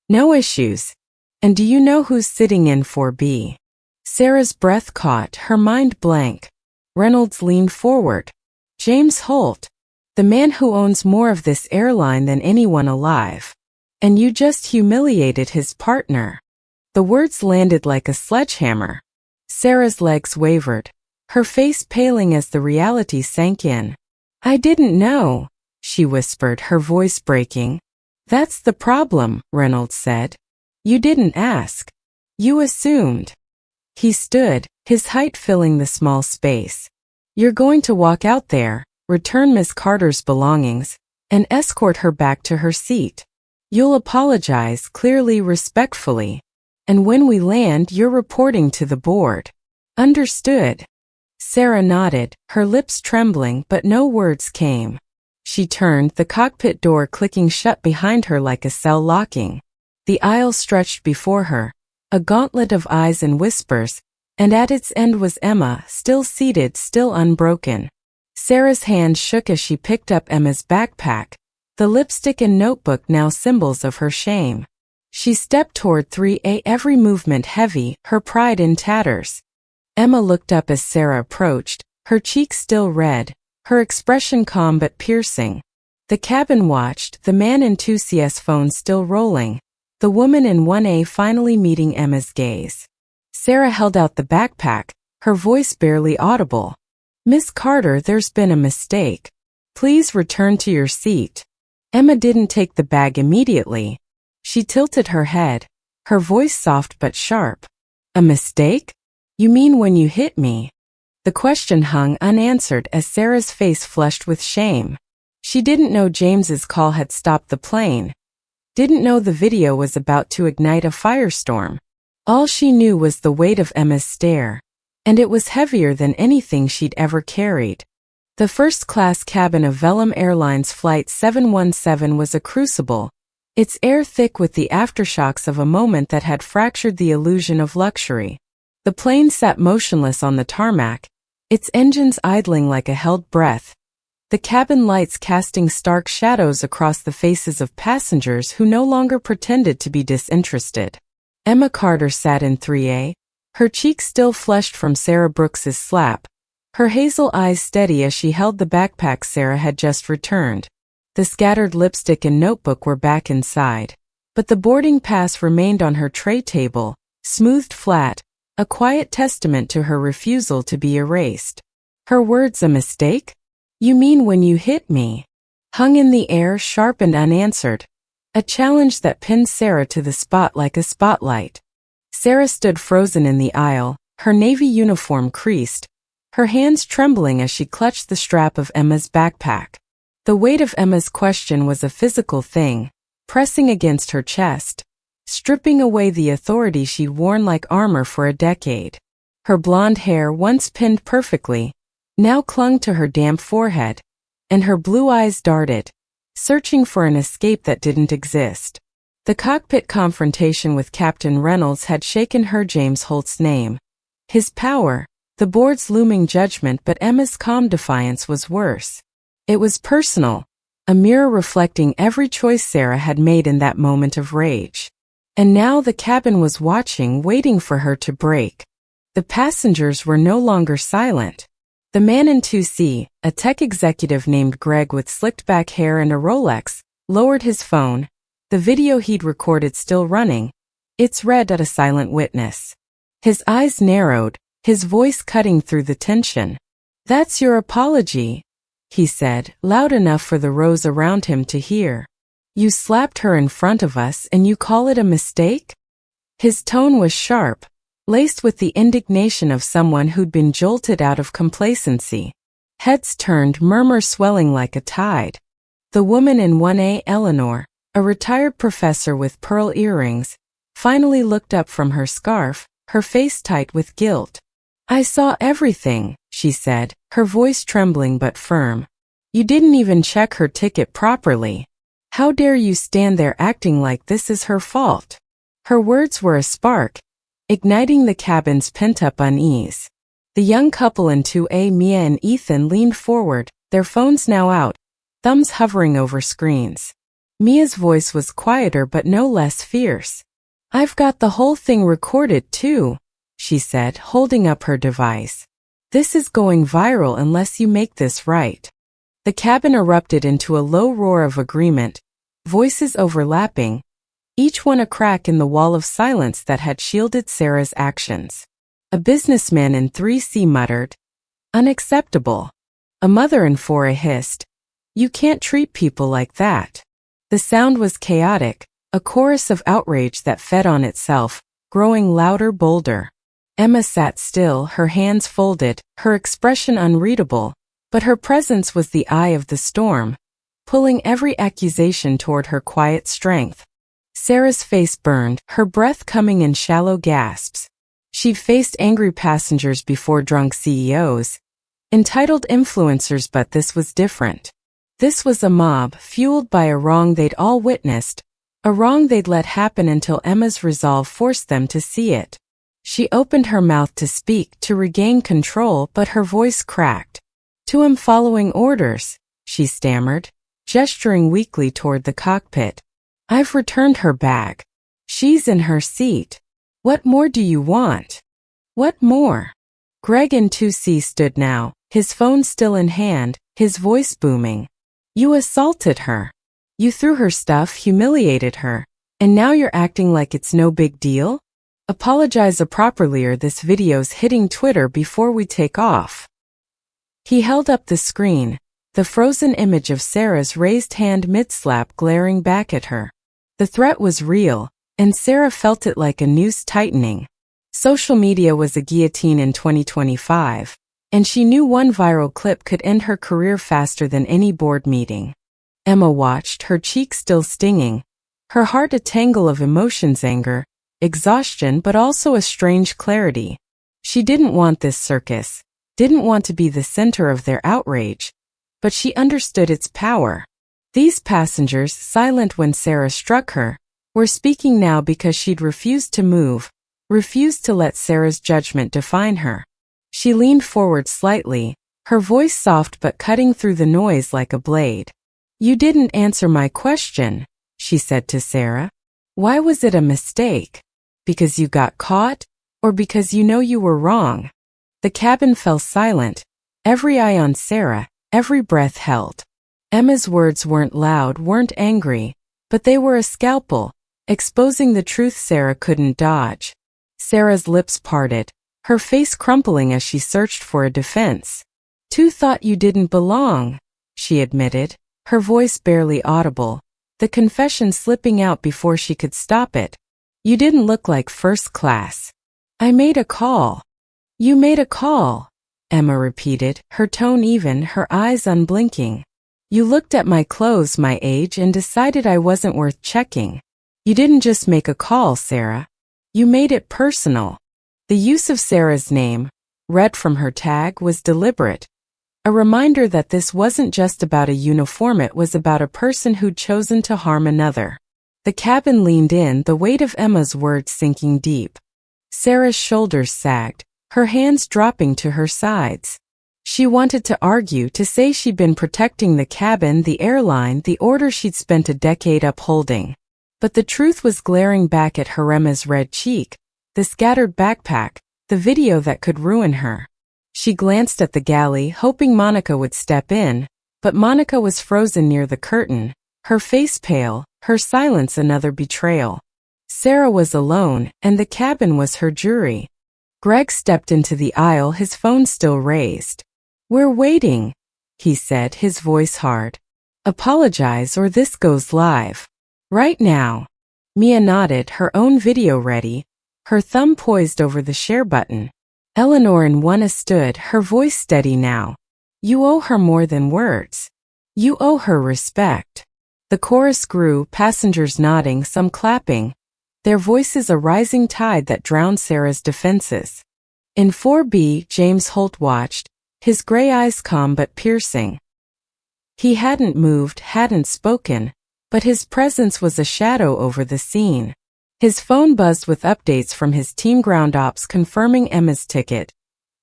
No issues. And do you know who's sitting in 4B? Sarah's breath caught, her mind blank. Reynolds leaned forward. James Holt. The man who owns more of this airline than anyone alive. And you just humiliated his partner. The words landed like a sledgehammer. Sarah's legs wavered, her face paling as the reality sank in. I didn't know, she whispered, her voice breaking. That's the problem, Reynolds said. You didn't ask. You assumed. He stood, his height filling the small space. You're going to walk out there, return Miss Carter's belongings, and escort her back to her seat. You'll apologize, clearly, respectfully. And when we land, you're reporting to the board. Understood. Sarah nodded, her lips trembling, but no words came. She turned, the cockpit door clicking shut behind her like a cell locking. The aisle stretched before her, a gauntlet of eyes and whispers, and at its end was Emma, still seated, still unbroken. Sarah's hand shook as she picked up Emma's backpack, the lipstick and notebook now symbols of her shame. She stepped toward 3A, every movement heavy, her pride in tatters. Emma looked up as Sarah approached, her cheeks still red, her expression calm but piercing. The cabin watched, the man in 2C's phone still rolling, the woman in 1A finally meeting Emma's gaze. Sarah held out the backpack, her voice barely audible. Miss Carter, there's been a mistake. Please return to your seat. Emma didn't take the bag immediately. She tilted her head, her voice soft but sharp. A mistake? You mean when you hit me? The question hung unanswered as Sarah's face flushed with shame. She didn't know James's call had stopped the plane. Didn't know the video was about to ignite a firestorm. All she knew was the weight of Emma's stare, and it was heavier than anything she'd ever carried. The first-class cabin of Velum Airlines Flight 717 was a crucible, its air thick with the aftershocks of a moment that had fractured the illusion of luxury. The plane sat motionless on the tarmac, its engines idling like a held breath, the cabin lights casting stark shadows across the faces of passengers who no longer pretended to be disinterested. Emma Carter sat in 3A, her cheeks still flushed from Sarah Brooks's slap, her hazel eyes steady as she held the backpack Sarah had just returned. The scattered lipstick and notebook were back inside, but the boarding pass remained on her tray table, smoothed flat, a quiet testament to her refusal to be erased. Her words a mistake? You mean when you hit me? hung in the air, sharp and unanswered. A challenge that pinned Sarah to the spot like a spotlight. Sarah stood frozen in the aisle, her navy uniform creased, her hands trembling as she clutched the strap of Emma's backpack. The weight of Emma's question was a physical thing, pressing against her chest, stripping away the authority she'd worn like armor for a decade. Her blonde hair, once pinned perfectly, now clung to her damp forehead, and her blue eyes darted, searching for an escape that didn't exist. The cockpit confrontation with Captain Reynolds had shaken her. James Holt's name, his power, the board's looming judgment, but Emma's calm defiance was worse. It was personal, a mirror reflecting every choice Sarah had made in that moment of rage. And now the cabin was watching, waiting for her to break. The passengers were no longer silent. The man in 2C, a tech executive named Greg with slicked back hair and a Rolex, lowered his phone, the video he'd recorded still running, its red at a silent witness. His eyes narrowed, his voice cutting through the tension. "That's your apology," he said, loud enough for the rows around him to hear. "You slapped her in front of us and you call it a mistake?" His tone was sharp, laced with the indignation of someone who'd been jolted out of complacency. Heads turned, murmur swelling like a tide. The woman in 1A, Eleanor, a retired professor with pearl earrings, finally looked up from her scarf, her face tight with guilt. "I saw everything," she said, her voice trembling but firm. "You didn't even check her ticket properly. How dare you stand there acting like this is her fault?" Her words were a spark, igniting the cabin's pent-up unease. The young couple in 2A, Mia and Ethan, leaned forward, their phones now out, thumbs hovering over screens. Mia's voice was quieter but no less fierce. "I've got the whole thing recorded too," she said, holding up her device. "This is going viral unless you make this right." The cabin erupted into a low roar of agreement, voices overlapping, each one a crack in the wall of silence that had shielded Sarah's actions. A businessman in 3C muttered, "Unacceptable." A mother in 4A hissed, "You can't treat people like that." The sound was chaotic, a chorus of outrage that fed on itself, growing louder, bolder. Emma sat still, her hands folded, her expression unreadable, but her presence was the eye of the storm, pulling every accusation toward her quiet strength. Sarah's face burned, her breath coming in shallow gasps. She'd faced angry passengers before, drunk CEOs, entitled influencers, but this was different. This was a mob, fueled by a wrong they'd all witnessed, a wrong they'd let happen until Emma's resolve forced them to see it. She opened her mouth to speak, to regain control, but her voice cracked. "To him following orders," she stammered, gesturing weakly toward the cockpit. "I've returned her bag. She's in her seat. What more do you want?" "What more?" Greg in 2C stood now, his phone still in hand, his voice booming. "You assaulted her. You threw her stuff, humiliated her, and now you're acting like it's no big deal? Apologize properly or this video's hitting Twitter before we take off." He held up the screen, the frozen image of Sarah's raised hand mid-slap glaring back at her. The threat was real, and Sarah felt it like a noose tightening. Social media was a guillotine in 2025, and she knew one viral clip could end her career faster than any board meeting. Emma watched, her cheeks still stinging, her heart a tangle of emotions, anger, exhaustion, but also a strange clarity. She didn't want this circus, didn't want to be the center of their outrage, but she understood its power. These passengers, silent when Sarah struck her, were speaking now because she'd refused to move, refused to let Sarah's judgment define her. She leaned forward slightly, her voice soft but cutting through the noise like a blade. "You didn't answer my question," she said to Sarah. "Why was it a mistake? Because you got caught? Or because you know you were wrong?" The cabin fell silent, every eye on Sarah, every breath held. Emma's words weren't loud, weren't angry, but they were a scalpel, exposing the truth Sarah couldn't dodge. Sarah's lips parted, her face crumpling as she searched for a defense. "Two thought you didn't belong," she admitted, her voice barely audible, the confession slipping out before she could stop it. You didn't look like first class. I made a call. You made a call, Emma repeated, her tone even, her eyes unblinking. You looked at my clothes, my age, and decided I wasn't worth checking. You didn't just make a call, Sarah. You made it personal. The use of Sarah's name, read from her tag, was deliberate. A reminder that this wasn't just about a uniform, it was about a person who'd chosen to harm another. The cabin leaned in, the weight of Emma's words sinking deep. Sarah's shoulders sagged, her hands dropping to her sides. She wanted to argue, to say she'd been protecting the cabin, the airline, the order she'd spent a decade upholding. But the truth was glaring back at her. Emma's red cheek, the scattered backpack, the video that could ruin her. She glanced at the galley, hoping Monica would step in, but Monica was frozen near the curtain, her face pale, her silence another betrayal. Sarah was alone, and the cabin was her jury. Greg stepped into the aisle, his phone still raised. We're waiting, he said, his voice hard. Apologize or this goes live. Right now. Mia nodded, her own video ready, her thumb poised over the share button. Eleanor in one stood, her voice steady now. You owe her more than words. You owe her respect. The chorus grew, passengers nodding, some clapping, their voices a rising tide that drowned Sarah's defenses. In 4B, James Holt watched, his gray eyes calm but piercing. He hadn't moved, hadn't spoken, but his presence was a shadow over the scene. His phone buzzed with updates from his team, ground ops confirming Emma's ticket,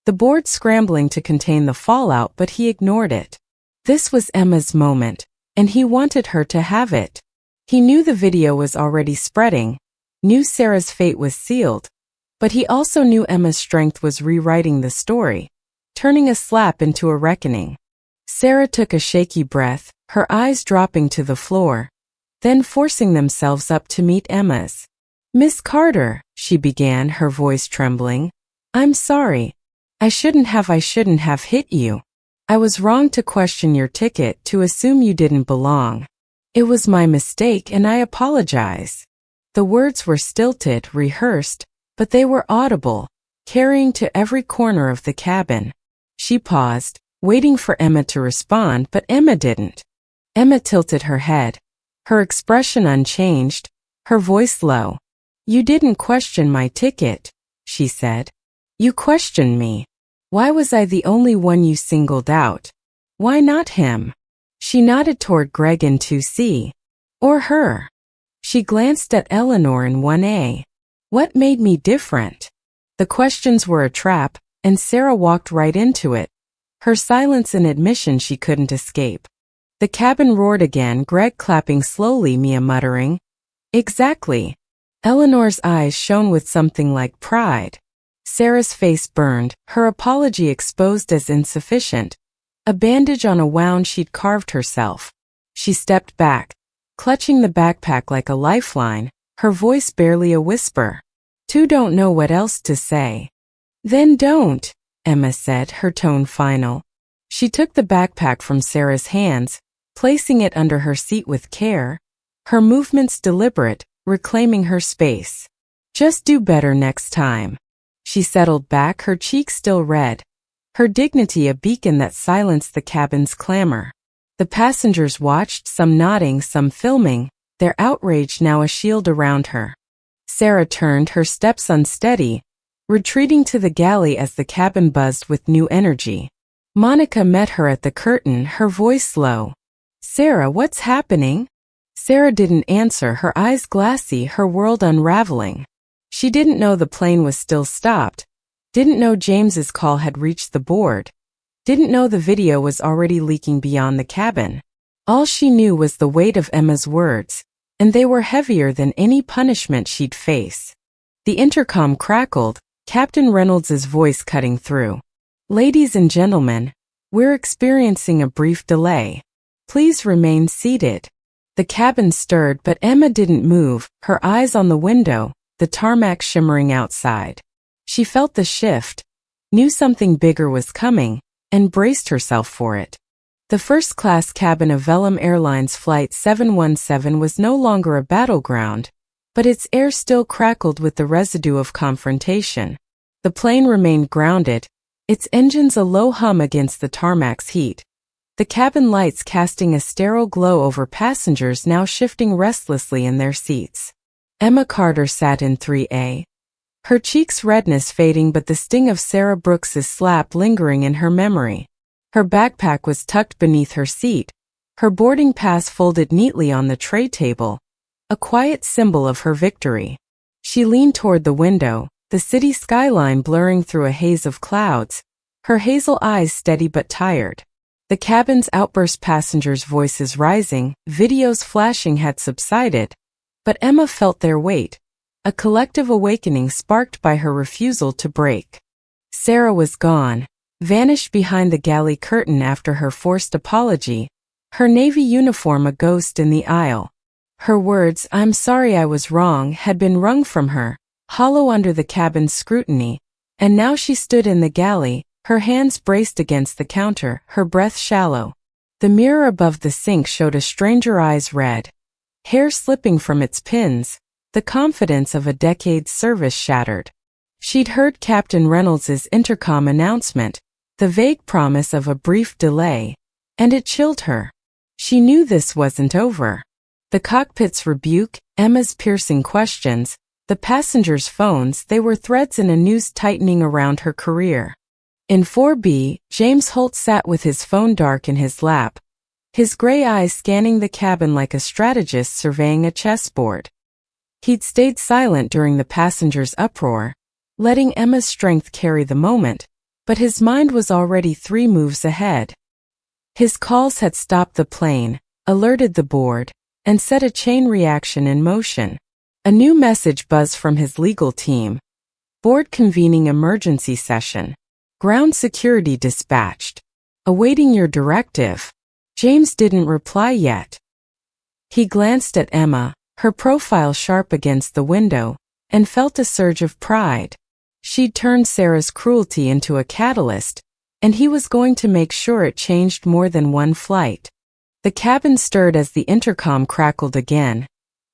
the board scrambling to contain the fallout, but he ignored it. This was Emma's moment, and he wanted her to have it. He knew the video was already spreading, knew Sarah's fate was sealed, but he also knew Emma's strength was rewriting the story, turning a slap into a reckoning. Sarah took a shaky breath, her eyes dropping to the floor, then forcing themselves up to meet Emma's. Miss Carter, she began, her voice trembling. I'm sorry. I shouldn't have hit you. I was wrong to question your ticket, to assume you didn't belong. It was my mistake and I apologize. The words were stilted, rehearsed, but they were audible, carrying to every corner of the cabin. She paused, waiting for Emma to respond, but Emma didn't. Emma tilted her head, her expression unchanged, her voice low. You didn't question my ticket, she said. You questioned me. Why was I the only one you singled out? Why not him? She nodded toward Greg in 2C. Or her. She glanced at Eleanor in 1A. What made me different? The questions were a trap, and Sarah walked right into it. Her silence an admission she couldn't escape. The cabin roared again, Greg clapping slowly, Mia muttering. Exactly. Eleanor's eyes shone with something like pride. Sarah's face burned, her apology exposed as insufficient, a bandage on a wound she'd carved herself. She stepped back, clutching the backpack like a lifeline, her voice barely a whisper. Two don't know what else to say. Then don't, Emma said, her tone final. She took the backpack from Sarah's hands, placing it under her seat with care, her movements deliberate, reclaiming her space. Just do better next time. She settled back, her cheeks still red, her dignity a beacon that silenced the cabin's clamor. The passengers watched, some nodding, some filming, their outrage now a shield around her. Sarah turned, her steps unsteady, retreating to the galley as the cabin buzzed with new energy. Monica met her at the curtain, her voice low. Sarah, what's happening? Sarah didn't answer, her eyes glassy, her world unraveling. She didn't know the plane was still stopped, didn't know James's call had reached the board, didn't know the video was already leaking beyond the cabin. All she knew was the weight of Emma's words, and they were heavier than any punishment she'd face. The intercom crackled, Captain Reynolds's voice cutting through. Ladies and gentlemen, we're experiencing a brief delay. Please remain seated. The cabin stirred, but Emma didn't move, her eyes on the window, the tarmac shimmering outside. She felt the shift, knew something bigger was coming, and braced herself for it. The first-class cabin of Velum Airlines Flight 717 was no longer a battleground, but its air still crackled with the residue of confrontation. The plane remained grounded, its engines a low hum against the tarmac's heat. The cabin lights casting a sterile glow over passengers now shifting restlessly in their seats. Emma Carter sat in 3A. Her cheeks' redness fading but the sting of Sarah Brooks's slap lingering in her memory. Her backpack was tucked beneath her seat, her boarding pass folded neatly on the tray table, a quiet symbol of her victory. She leaned toward the window, the city skyline blurring through a haze of clouds, her hazel eyes steady but tired. The cabin's outburst passengers' voices rising, videos flashing had subsided, but Emma felt their weight, a collective awakening sparked by her refusal to break. Sarah was gone, vanished behind the galley curtain after her forced apology, her navy uniform a ghost in the aisle. Her words, "I'm sorry I was wrong," had been wrung from her, hollow under the cabin's scrutiny, and now she stood in the galley, her hands braced against the counter, her breath shallow. The mirror above the sink showed a stranger eyes red, hair slipping from its pins, the confidence of a decade's service shattered. She'd heard Captain Reynolds's intercom announcement, the vague promise of a brief delay, and it chilled her. She knew this wasn't over. The cockpit's rebuke, Emma's piercing questions, the passengers' phones, they were threads in a noose tightening around her career. In 4B, James Holt sat with his phone dark in his lap, his gray eyes scanning the cabin like a strategist surveying a chessboard. He'd stayed silent during the passengers' uproar, letting Emma's strength carry the moment, but his mind was already 3 moves ahead. His calls had stopped the plane, alerted the board, and set a chain reaction in motion. A new message buzzed from his legal team. Board convening emergency session. Ground security dispatched. Awaiting your directive. James didn't reply yet. He glanced at Emma, her profile sharp against the window, and felt a surge of pride. She'd turned Sarah's cruelty into a catalyst, and he was going to make sure it changed more than one flight. The cabin stirred as the intercom crackled again.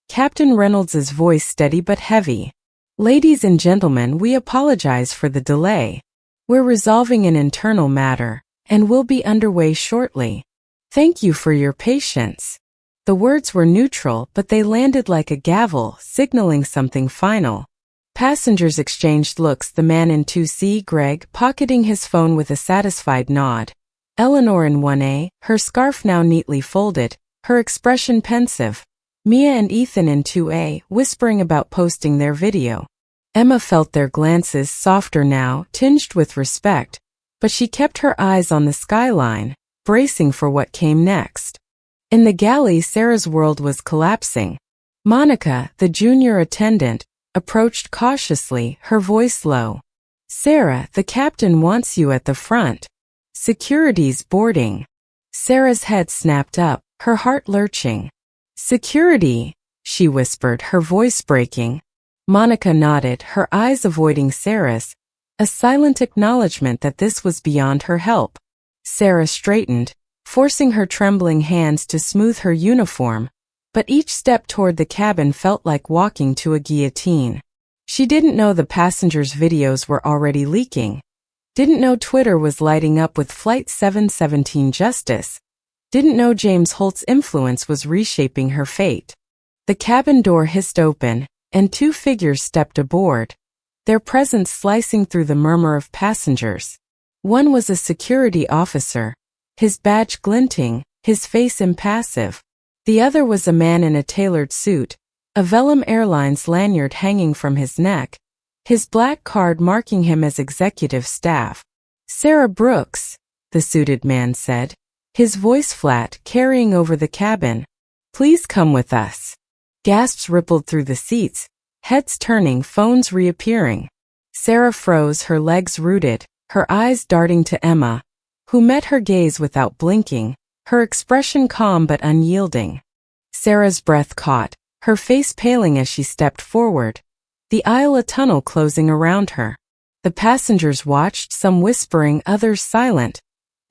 Captain Reynolds's voice steady but heavy. "Ladies and gentlemen, we apologize for the delay. We're resolving an internal matter, and we'll be underway shortly. Thank you for your patience." The words were neutral, but they landed like a gavel, signaling something final. Passengers exchanged looks, the man in 2C, Greg, pocketing his phone with a satisfied nod. Eleanor in 1A, her scarf now neatly folded, her expression pensive. Mia and Ethan in 2A, whispering about posting their video. Emma felt their glances, softer now, tinged with respect, but she kept her eyes on the skyline, bracing for what came next. In the galley, Sarah's world was collapsing. Monica, the junior attendant, approached cautiously, her voice low. "Sarah, the captain wants you at the front. Security's boarding." Sarah's head snapped up, her heart lurching. "Security," she whispered, her voice breaking. Monica nodded, her eyes avoiding Sarah's, a silent acknowledgement that this was beyond her help. Sarah straightened, forcing her trembling hands to smooth her uniform, but each step toward the cabin felt like walking to a guillotine. She didn't know the passengers' videos were already leaking. Didn't know Twitter was lighting up with Flight 717 justice. Didn't know James Holt's influence was reshaping her fate. The cabin door hissed open, and 2 figures stepped aboard, their presence slicing through the murmur of passengers. One was a security officer, his badge glinting, his face impassive. The other was a man in a tailored suit, a Velum Airlines lanyard hanging from his neck, his black card marking him as executive staff. "Sarah Brooks," the suited man said, his voice flat, carrying over the cabin. "Please come with us." Gasps rippled through the seats, heads turning, phones reappearing. Sarah froze, her legs rooted, her eyes darting to Emma, who met her gaze without blinking, her expression calm but unyielding. Sarah's breath caught, her face paling as she stepped forward, the aisle a tunnel closing around her. The passengers watched, some whispering, others silent,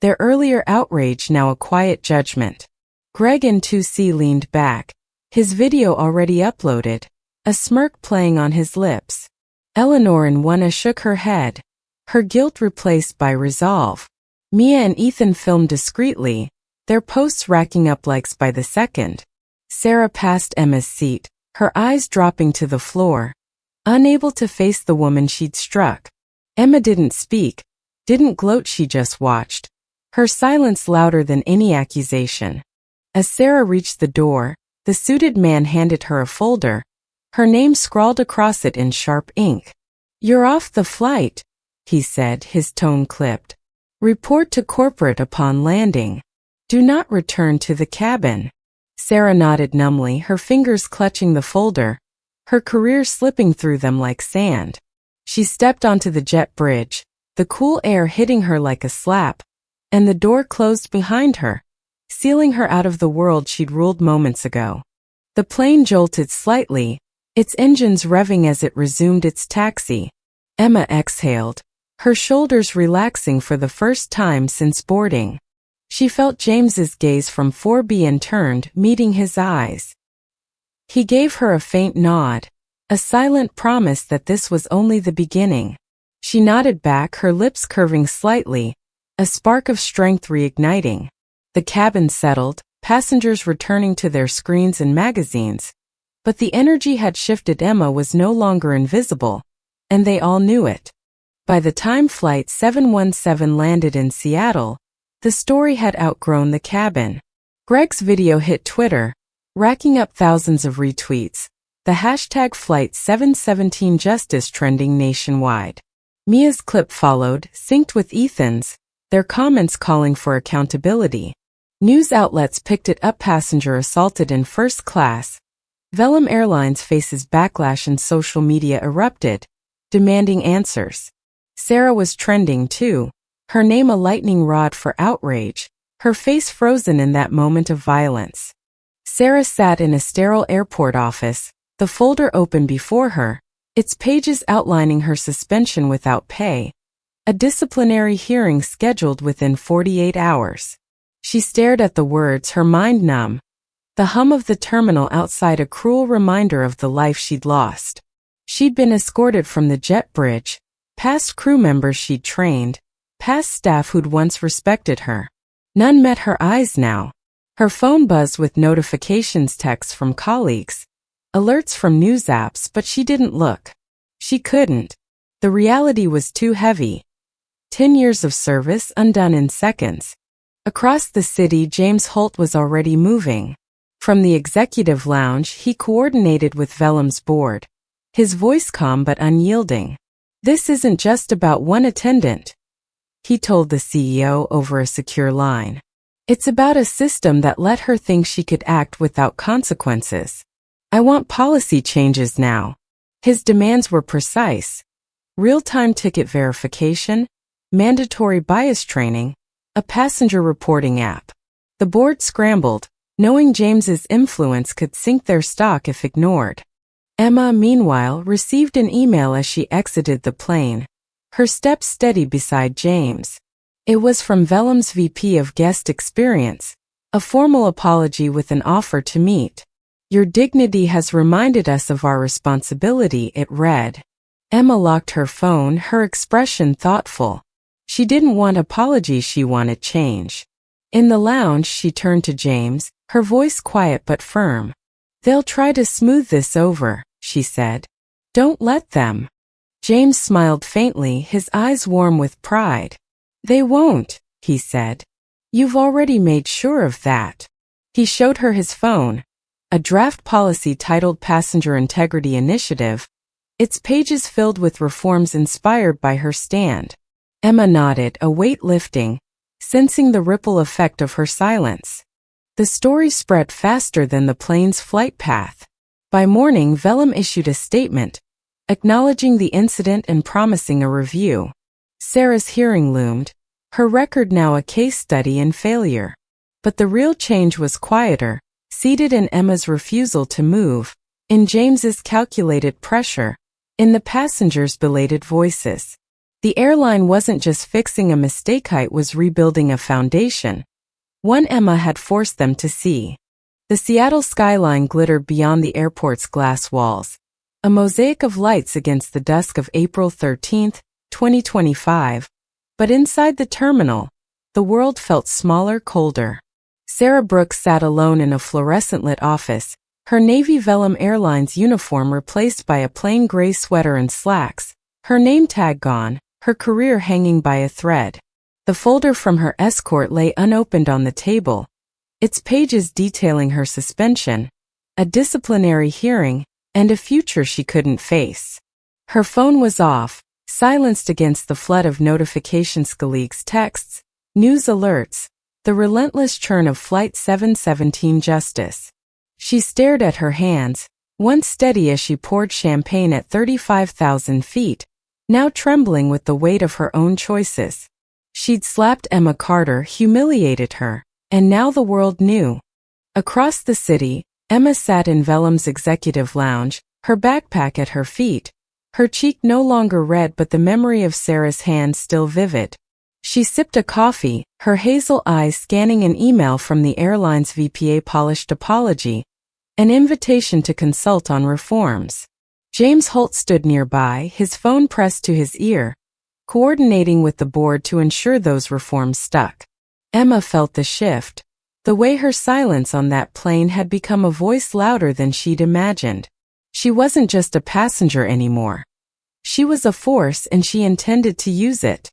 Their earlier outrage now a quiet judgment. Greg in 2C leaned back, his video already uploaded, a smirk playing on his lips. Eleanor in 1A shook her head, her guilt replaced by resolve. Mia and Ethan filmed discreetly, their posts racking up likes by the second. Sarah passed Emma's seat, her eyes dropping to the floor, unable to face the woman she'd struck. Emma didn't speak, didn't gloat, she just watched, her silence louder than any accusation. As Sarah reached the door, the suited man handed her a folder, her name scrawled across it in sharp ink. "You're off the flight," he said, his tone clipped. "Report to corporate upon landing. Do not return to the cabin." Sarah nodded numbly, her fingers clutching the folder, her career slipping through them like sand. She stepped onto the jet bridge, the cool air hitting her like a slap, and the door closed behind her, sealing her out of the world she'd ruled moments ago. The plane jolted slightly, its engines revving as it resumed its taxi. Emma exhaled, her shoulders relaxing for the first time since boarding. She felt James's gaze from 4B and turned, meeting his eyes. He gave her a faint nod, a silent promise that this was only the beginning. She nodded back, her lips curving slightly, a spark of strength reigniting. The cabin settled, passengers returning to their screens and magazines. But the energy had shifted. Emma was no longer invisible, and they all knew it. By the time Flight 717 landed in Seattle, the story had outgrown the cabin. Greg's video hit Twitter, racking up thousands of retweets, the hashtag Flight 717 Justice trending nationwide. Mia's clip followed, synced with Ethan's, their comments calling for accountability. News outlets picked it up. Passenger assaulted in first class. Velum Airlines faces backlash and social media erupted, demanding answers. Sarah was trending too, her name a lightning rod for outrage, her face frozen in that moment of violence. Sarah sat in a sterile airport office, the folder open before her, its pages outlining her suspension without pay, a disciplinary hearing scheduled within 48 hours. She stared at the words, her mind numb, the hum of the terminal outside a cruel reminder of the life she'd lost. She'd been escorted from the jet bridge, past crew members she'd trained, past staff who'd once respected her. None met her eyes now. Her phone buzzed with notifications, texts from colleagues, alerts from news apps, but she didn't look. She couldn't. The reality was too heavy. 10 years of service undone in seconds. Across the city, James Holt was already moving. From the executive lounge, he coordinated with Velum's board, his voice calm but unyielding. "This isn't just about one attendant," he told the CEO over a secure line. "It's about a system that let her think she could act without consequences. I want policy changes now." His demands were precise. Real-time ticket verification, mandatory bias training, a passenger reporting app. The board scrambled, knowing James's influence could sink their stock if ignored. Emma, meanwhile, received an email as she exited the plane, her steps steady beside James. It was from Velum's VP of Guest Experience, a formal apology with an offer to meet. "Your dignity has reminded us of our responsibility," it read. Emma locked her phone, her expression thoughtful. She didn't want apology, she wanted change. In the lounge, she turned to James, her voice quiet but firm. "They'll try to smooth this over," she said. "Don't let them." James smiled faintly, his eyes warm with pride. "They won't," he said. "You've already made sure of that." He showed her his phone, a draft policy titled Passenger Integrity Initiative, its pages filled with reforms inspired by her stand. Emma nodded, a weight lifting, sensing the ripple effect of her silence. The story spread faster than the plane's flight path. By morning, Velum issued a statement, acknowledging the incident and promising a review. Sarah's hearing loomed, her record now a case study in failure. But the real change was quieter, seated in Emma's refusal to move, in James's calculated pressure, in the passengers' belated voices. The airline wasn't just fixing a mistake, it was rebuilding a foundation. One Emma had forced them to see. The Seattle skyline glittered beyond the airport's glass walls, a mosaic of lights against the dusk of April 13, 2025. But inside the terminal, the world felt smaller, colder. Sarah Brooks sat alone in a fluorescent-lit office, her Navy Velum Airlines uniform replaced by a plain gray sweater and slacks, her name tag gone, her career hanging by a thread. The folder from her escort lay unopened on the table, its pages detailing her suspension, a disciplinary hearing, and a future she couldn't face. Her phone was off, silenced against the flood of notifications, colleagues' texts, news alerts, the relentless churn of Flight 717 justice. She stared at her hands, once steady as she poured champagne at 35,000 feet, now trembling with the weight of her own choices. She'd slapped Emma Carter, humiliated her, and now the world knew. Across the city, Emma sat in Velum's executive lounge, her backpack at her feet, her cheek no longer red but the memory of Sarah's hand still vivid. She sipped a coffee, her hazel eyes scanning an email from the airline's VPA, polished apology, an invitation to consult on reforms. James Holt stood nearby, his phone pressed to his ear, coordinating with the board to ensure those reforms stuck. Emma felt the shift, the way her silence on that plane had become a voice louder than she'd imagined. She wasn't just a passenger anymore. She was a force, and she intended to use it.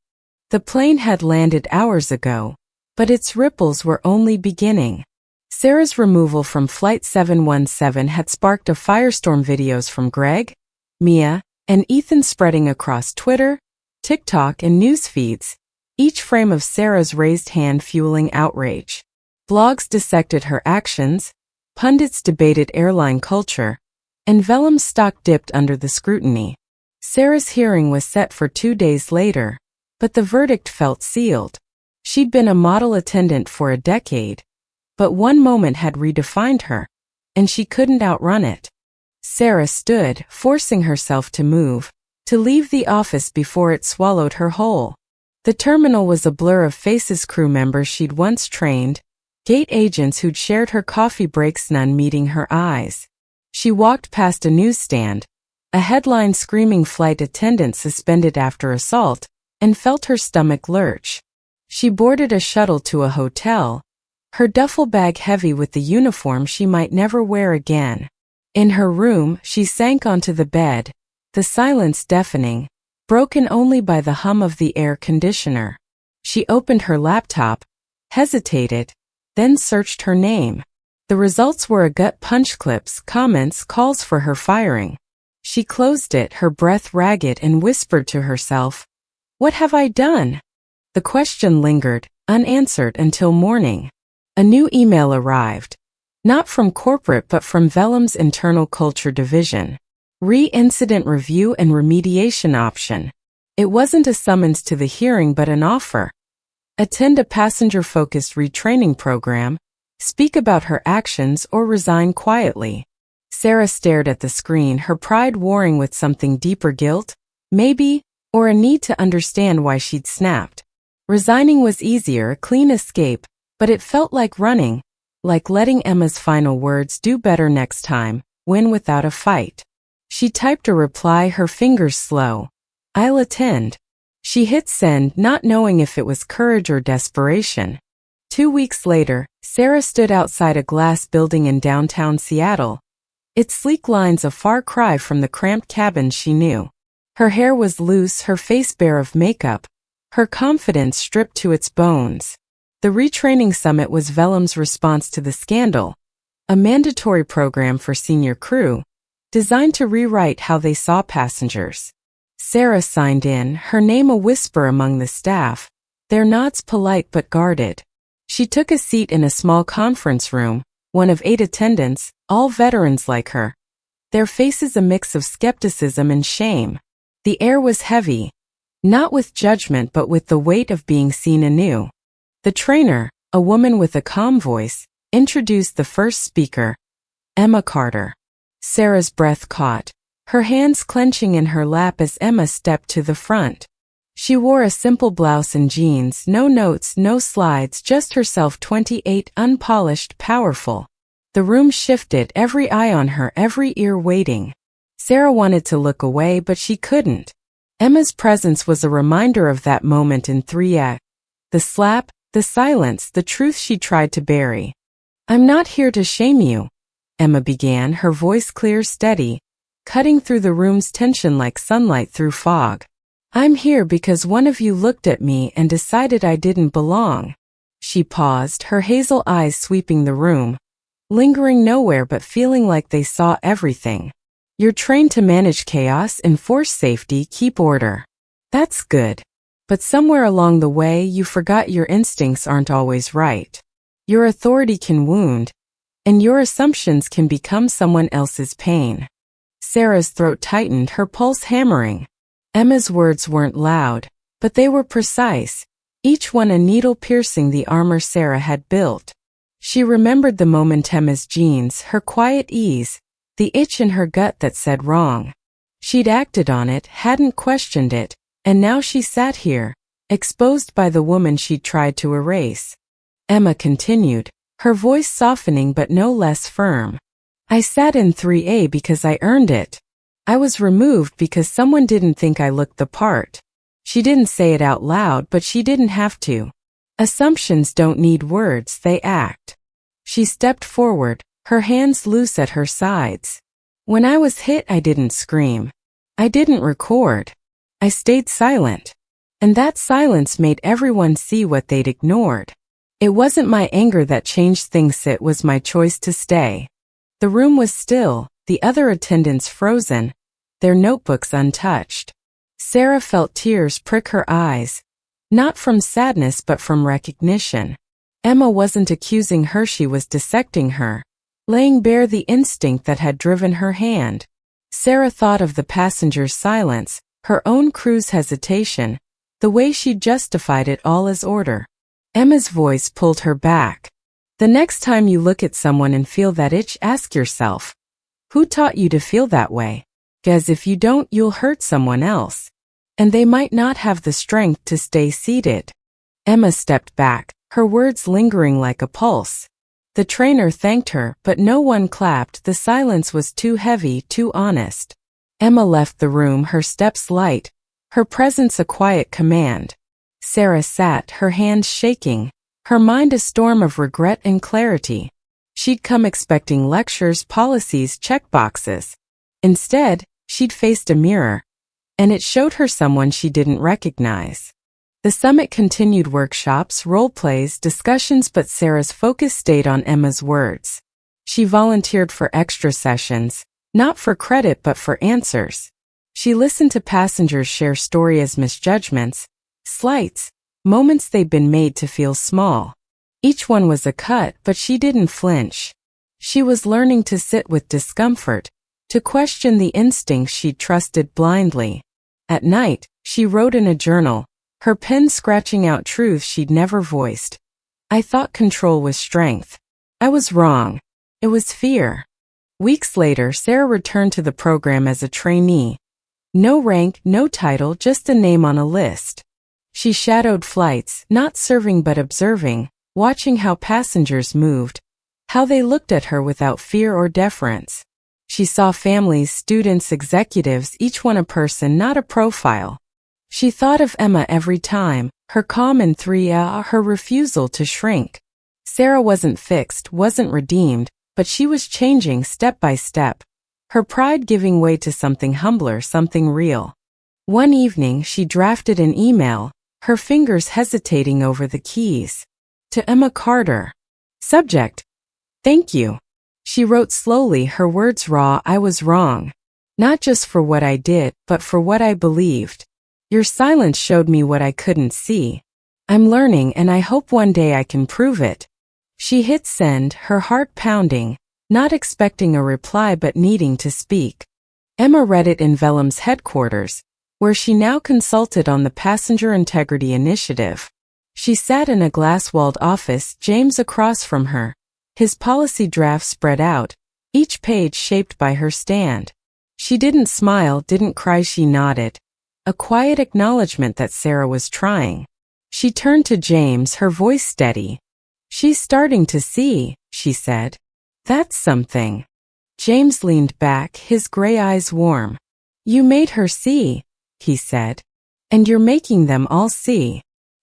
The plane had landed hours ago, but its ripples were only beginning. Sarah's removal from Flight 717 had sparked a firestorm, videos from Greg, Mia, and Ethan spreading across Twitter, TikTok, and news feeds, each frame of Sarah's raised hand fueling outrage. Blogs dissected her actions, pundits debated airline culture, and Velum's stock dipped under the scrutiny. Sarah's hearing was set for 2 days later, but the verdict felt sealed. She'd been a model attendant for a decade, but one moment had redefined her, and she couldn't outrun it. Sarah stood, forcing herself to move, to leave the office before it swallowed her whole. The terminal was a blur of faces, crew members she'd once trained, gate agents who'd shared her coffee breaks, none meeting her eyes. She walked past a newsstand, a headline screaming flight attendant suspended after assault, and felt her stomach lurch. She boarded a shuttle to a hotel, her duffel bag heavy with the uniform she might never wear again. In her room, she sank onto the bed, the silence deafening, broken only by the hum of the air conditioner. She opened her laptop, hesitated, then searched her name. The results were a gut punch: clips, comments, calls for her firing. She closed it, her breath ragged, and whispered to herself, "What have I done?" The question lingered, unanswered until morning. A new email arrived, not from corporate but from Velum's internal culture division. Re-incident review and remediation option. It wasn't a summons to the hearing but an offer. Attend a passenger-focused retraining program, speak about her actions, or resign quietly. Sarah stared at the screen, her pride warring with something deeper: guilt, maybe, or a need to understand why she'd snapped. Resigning was easier, a clean escape, but it felt like running, like letting Emma's final words, "Do better next time," win without a fight. She typed a reply, her fingers slow. "I'll attend." She hit send, not knowing if it was courage or desperation. 2 weeks later, Sarah stood outside a glass building in downtown Seattle, its sleek lines a far cry from the cramped cabins she knew. Her hair was loose, her face bare of makeup, her confidence stripped to its bones. The retraining summit was Velum's response to the scandal, a mandatory program for senior crew, designed to rewrite how they saw passengers. Sarah signed in, her name a whisper among the staff, their nods polite but guarded. She took a seat in a small conference room, one of 8 attendants, all veterans like her, their faces a mix of skepticism and shame. The air was heavy, not with judgment but with the weight of being seen anew. The trainer, a woman with a calm voice, introduced the first speaker, Emma Carter. Sarah's breath caught, her hands clenching in her lap as Emma stepped to the front. She wore a simple blouse and jeans, no notes, no slides, just herself, 28, unpolished, powerful. The room shifted, every eye on her, every ear waiting. Sarah wanted to look away, but she couldn't. Emma's presence was a reminder of that moment in 3 The slap, the silence, the truth she tried to bury. "I'm not here to shame you," Emma began, her voice clear, steady, cutting through the room's tension like sunlight through fog. "I'm here because one of you looked at me and decided I didn't belong." She paused, her hazel eyes sweeping the room, lingering nowhere but feeling like they saw everything. "You're trained to manage chaos, enforce safety, keep order. That's good. But somewhere along the way you forgot your instincts aren't always right. Your authority can wound, and your assumptions can become someone else's pain." Sarah's throat tightened, her pulse hammering. Emma's words weren't loud, but they were precise, each one a needle piercing the armor Sarah had built. She remembered the moment, Emma's jeans, her quiet ease, the itch in her gut that said wrong. She'd acted on it, hadn't questioned it, and now she sat here, exposed by the woman she'd tried to erase. Emma continued, her voice softening but no less firm. "I sat in 3A because I earned it. I was removed because someone didn't think I looked the part." She didn't say it out loud, but she didn't have to. Assumptions don't need words, they act. She stepped forward, her hands loose at her sides. "When I was hit, I didn't scream. I didn't record. I stayed silent. And that silence made everyone see what they'd ignored. It wasn't my anger that changed things, it was my choice to stay." The room was still, the other attendants frozen, their notebooks untouched. Sarah felt tears prick her eyes, not from sadness but from recognition. Emma wasn't accusing her, she was dissecting her, laying bare the instinct that had driven her hand. Sarah thought of the passenger's silence, her own crew's hesitation, the way she justified it all as order. Emma's voice pulled her back. "The next time you look at someone and feel that itch, ask yourself, who taught you to feel that way? Because if you don't, you'll hurt someone else. And they might not have the strength to stay seated." Emma stepped back, her words lingering like a pulse. The trainer thanked her, but no one clapped, the silence was too heavy, too honest. Emma left the room, her steps light, her presence a quiet command. Sarah sat, her hands shaking, her mind a storm of regret and clarity. She'd come expecting lectures, policies, checkboxes. Instead, she'd faced a mirror, and it showed her someone she didn't recognize. The summit continued, workshops, role plays, discussions, but Sarah's focus stayed on Emma's words. She volunteered for extra sessions, not for credit but for answers. She listened to passengers share stories, misjudgments, slights, moments they'd been made to feel small. Each one was a cut, but she didn't flinch. She was learning to sit with discomfort, to question the instincts she'd trusted blindly. At night, she wrote in a journal, her pen scratching out truths she'd never voiced. "I thought control was strength. I was wrong. It was fear." Weeks later, Sarah returned to the program as a trainee. No rank, no title, just a name on a list. She shadowed flights, not serving but observing, watching how passengers moved, how they looked at her without fear or deference. She saw families, students, executives, each one a person, not a profile. She thought of Emma every time, her calm in 3A, her refusal to shrink. Sarah wasn't fixed, wasn't redeemed, but she was changing step by step, her pride giving way to something humbler, something real. One evening, she drafted an email, her fingers hesitating over the keys. To Emma Carter. Subject: "Thank you." She wrote slowly, her words raw, "I was wrong. Not just for what I did, but for what I believed. Your silence showed me what I couldn't see. I'm learning and I hope one day I can prove it." She hit send, her heart pounding, not expecting a reply but needing to speak. Emma read it in Vellum's headquarters, where she now consulted on the Passenger Integrity Initiative. She sat in a glass-walled office, James across from her, his policy draft spread out, each page shaped by her stand. She didn't smile, didn't cry, she nodded. a quiet acknowledgement that Sarah was trying. She turned to James, her voice steady. "She's starting to see," she said. "That's something." James leaned back, his gray eyes warm. "You made her see," he said. "And you're making them all see."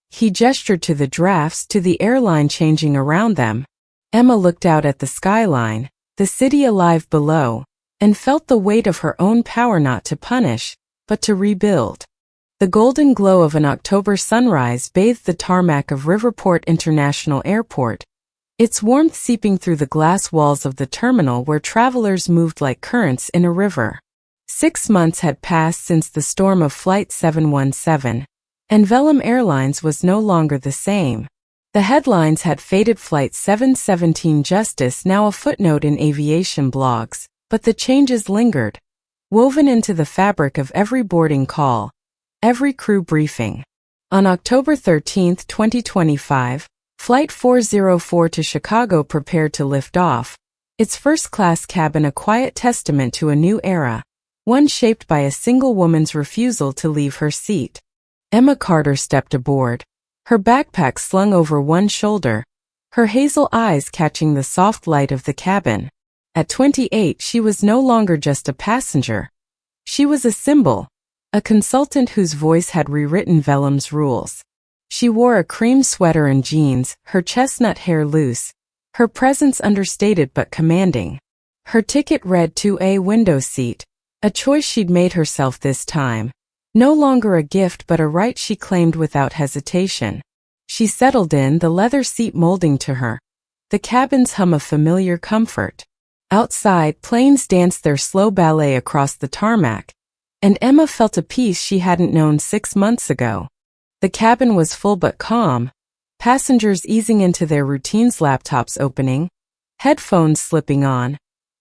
He gestured to the drafts, to the airline changing around them. Emma looked out at the skyline, the city alive below, and felt the weight of her own power not to punish, but to rebuild. The golden glow of an October sunrise bathed the tarmac of Riverport International Airport, its warmth seeping through the glass walls of the terminal where travelers moved like currents in a river. 6 months had passed since the storm of Flight 717, and Velum Airlines was no longer the same. The headlines had faded. Flight 717 Justice now a footnote in aviation blogs, but the changes lingered, woven into the fabric of every boarding call, every crew briefing. On October 13, 2025, Flight 404 to Chicago prepared to lift off, its first-class cabin a quiet testament to a new era, one shaped by a single woman's refusal to leave her seat. Emma Carter stepped aboard, her backpack slung over one shoulder, her hazel eyes catching the soft light of the cabin. At 28, she was no longer just a passenger. She was a symbol, a consultant whose voice had rewritten Velum's rules. She wore a cream sweater and jeans, her chestnut hair loose, her presence understated but commanding. Her ticket read 2A window seat, a choice she'd made herself this time. No longer a gift but a right she claimed without hesitation. She settled in, the leather seat molding to her, the cabin's hum of familiar comfort. Outside, planes danced their slow ballet across the tarmac, and Emma felt a peace she hadn't known 6 months ago. The cabin was full but calm, passengers easing into their routines, laptops opening, headphones slipping on,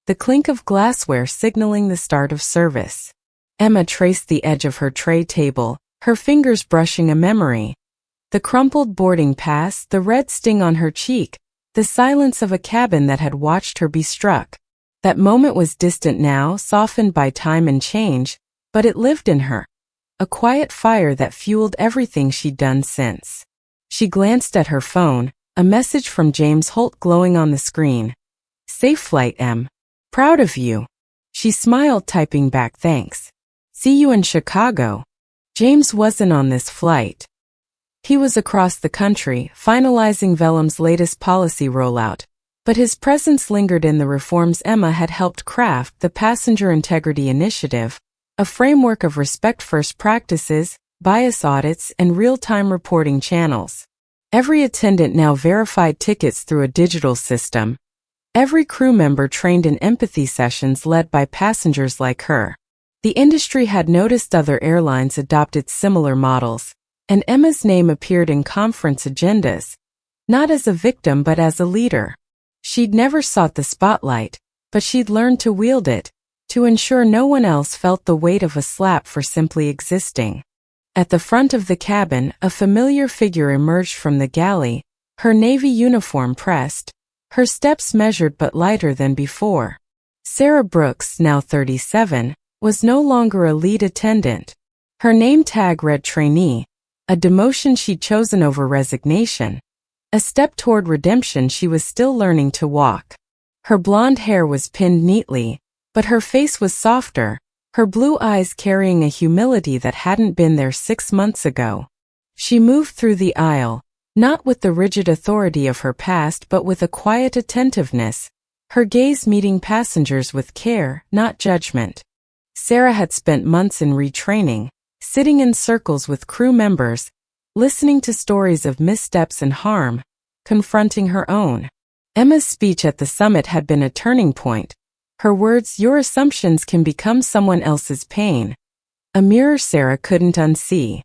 the clink of glassware signaling the start of service. Emma traced the edge of her tray table, her fingers brushing a memory. The crumpled boarding pass, the red sting on her cheek, the silence of a cabin that had watched her be struck. That moment was distant now, softened by time and change, but it lived in her, a quiet fire that fueled everything she'd done since. She glanced at her phone, a message from James Holt glowing on the screen. "Safe flight, Em. Proud of you." She smiled, typing back, "Thanks. See you in Chicago." James wasn't on this flight. He was across the country, finalizing Velum's latest policy rollout, but his presence lingered in the reforms Emma had helped craft: the Passenger Integrity Initiative, a framework of respect-first practices, bias audits, and real-time reporting channels. Every attendant now verified tickets through a digital system. Every crew member trained in empathy sessions led by passengers like her. The industry had noticed other airlines adopted similar models, and Emma's name appeared in conference agendas, not as a victim but as a leader. She'd never sought the spotlight, but she'd learned to wield it, to ensure no one else felt the weight of a slap for simply existing. At the front of the cabin, a familiar figure emerged from the galley, her navy uniform pressed, her steps measured but lighter than before. Sarah Brooks, now 37, was no longer a lead attendant. Her name tag read trainee, a demotion she'd chosen over resignation, a step toward redemption she was still learning to walk. Her blonde hair was pinned neatly, but her face was softer, her blue eyes carrying a humility that hadn't been there 6 months ago. She moved through the aisle, not with the rigid authority of her past but with a quiet attentiveness, her gaze meeting passengers with care, not judgment. Sarah had spent months in retraining, sitting in circles with crew members, listening to stories of missteps and harm, confronting her own. Emma's speech at the summit had been a turning point. Her words, "Your assumptions can become someone else's pain," a mirror Sarah couldn't unsee.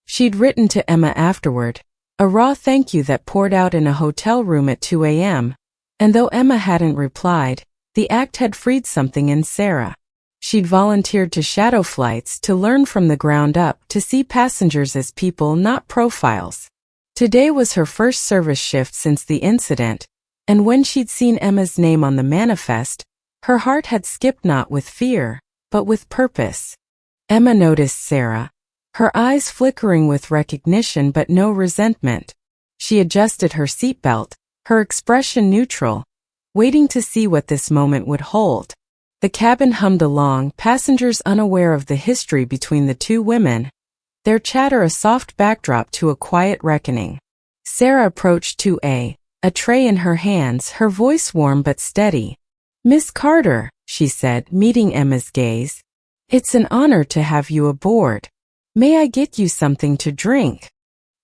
She'd written to Emma afterward, a raw thank you that poured out in a hotel room at 2 a.m., and though Emma hadn't replied, the act had freed something in Sarah. She'd volunteered to shadow flights, to learn from the ground up, to see passengers as people, not profiles. Today was her first service shift since the incident, and when she'd seen Emma's name on the manifest, her heart had skipped, not with fear, but with purpose. Emma noticed Sarah, her eyes flickering with recognition but no resentment. She adjusted her seatbelt, her expression neutral, waiting to see what this moment would hold. The cabin hummed along, passengers unaware of the history between the two women, their chatter a soft backdrop to a quiet reckoning. Sarah approached 2A, a tray in her hands, her voice warm but steady. "Miss Carter," she said, meeting Emma's gaze. "It's an honor to have you aboard. May I get you something to drink?"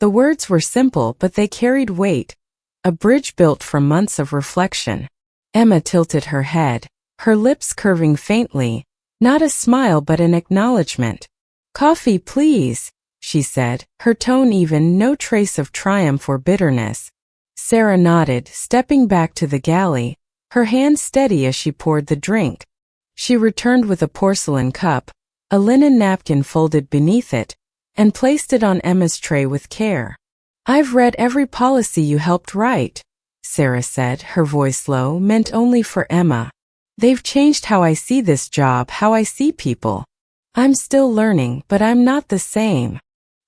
The words were simple, but they carried weight, a bridge built from months of reflection. Emma tilted her head, her lips curving faintly, not a smile but an acknowledgement. "Coffee, please," she said, her tone even, no trace of triumph or bitterness. Sarah nodded, stepping back to the galley, her hand steady as she poured the drink. She returned with a porcelain cup, a linen napkin folded beneath it, and placed it on Emma's tray with care. "I've read every policy you helped write," Sarah said, her voice low, meant only for Emma. "They've changed how I see this job, how I see people. I'm still learning, but I'm not the same."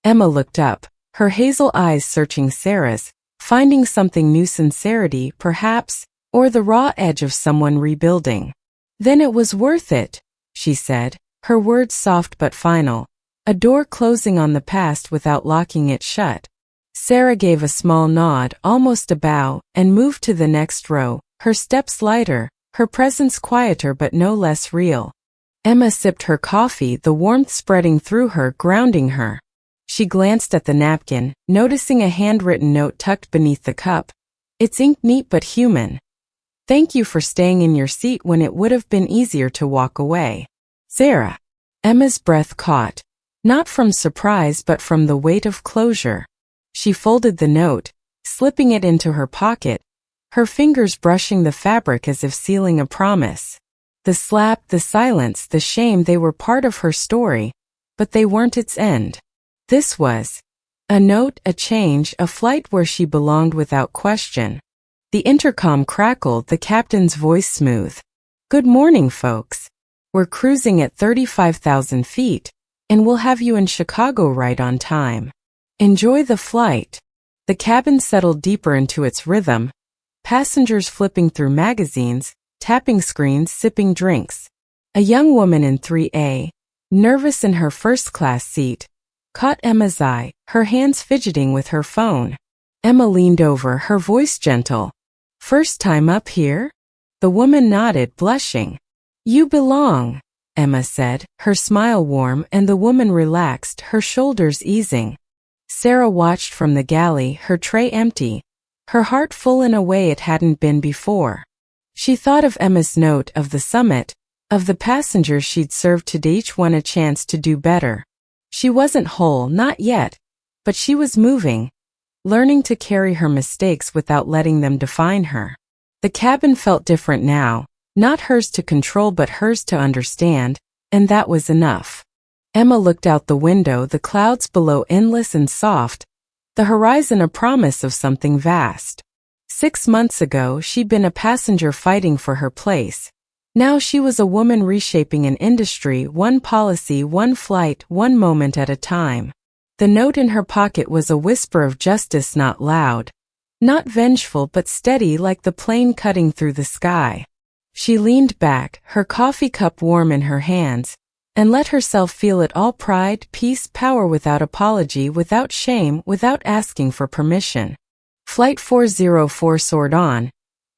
Emma looked up, her hazel eyes searching Sarah's, finding something new, sincerity, perhaps, or the raw edge of someone rebuilding. "Then it was worth it," she said, her words soft but final, a door closing on the past without locking it shut. Sarah gave a small nod, almost a bow, and moved to the next row, her steps lighter, her presence quieter but no less real. Emma sipped her coffee, the warmth spreading through her, grounding her. She glanced at the napkin, noticing a handwritten note tucked beneath the cup. Its ink neat but human. "Thank you for staying in your seat when it would have been easier to walk away. Sarah." Emma's breath caught, not from surprise but from the weight of closure. She folded the note, slipping it into her pocket, her fingers brushing the fabric as if sealing a promise. The slap, the silence, the shame, they were part of her story, but they weren't its end. This was a note, a change, a flight where she belonged without question. The intercom crackled, the captain's voice smooth. "Good morning, folks. We're cruising at 35,000 feet, and we'll have you in Chicago right on time. Enjoy the flight." The cabin settled deeper into its rhythm, passengers flipping through magazines, tapping screens, sipping drinks. A young woman in 3A, nervous in her first-class seat, caught Emma's eye, her hands fidgeting with her phone. Emma leaned over, her voice gentle. "First time up here?" The woman nodded, blushing. "You belong," Emma said, her smile warm, and the woman relaxed, her shoulders easing. Sarah watched from the galley, her tray empty, her heart full in a way it hadn't been before. She thought of Emma's note, of the summit, of the passengers she'd served today, each one a chance to do better. She wasn't whole, not yet, but she was moving, learning to carry her mistakes without letting them define her. The cabin felt different now, not hers to control but hers to understand, and that was enough. Emma looked out the window, the clouds below endless and soft, the horizon a promise of something vast. 6 months ago she'd been a passenger fighting for her place. Now she was a woman reshaping an industry, one policy, one flight, one moment at a time. The note in her pocket was a whisper of justice, not loud, not vengeful but steady like the plane cutting through the sky. She leaned back, her coffee cup warm in her hands, and let herself feel it all: pride, peace, power, without apology, without shame, without asking for permission. Flight 404 soared on,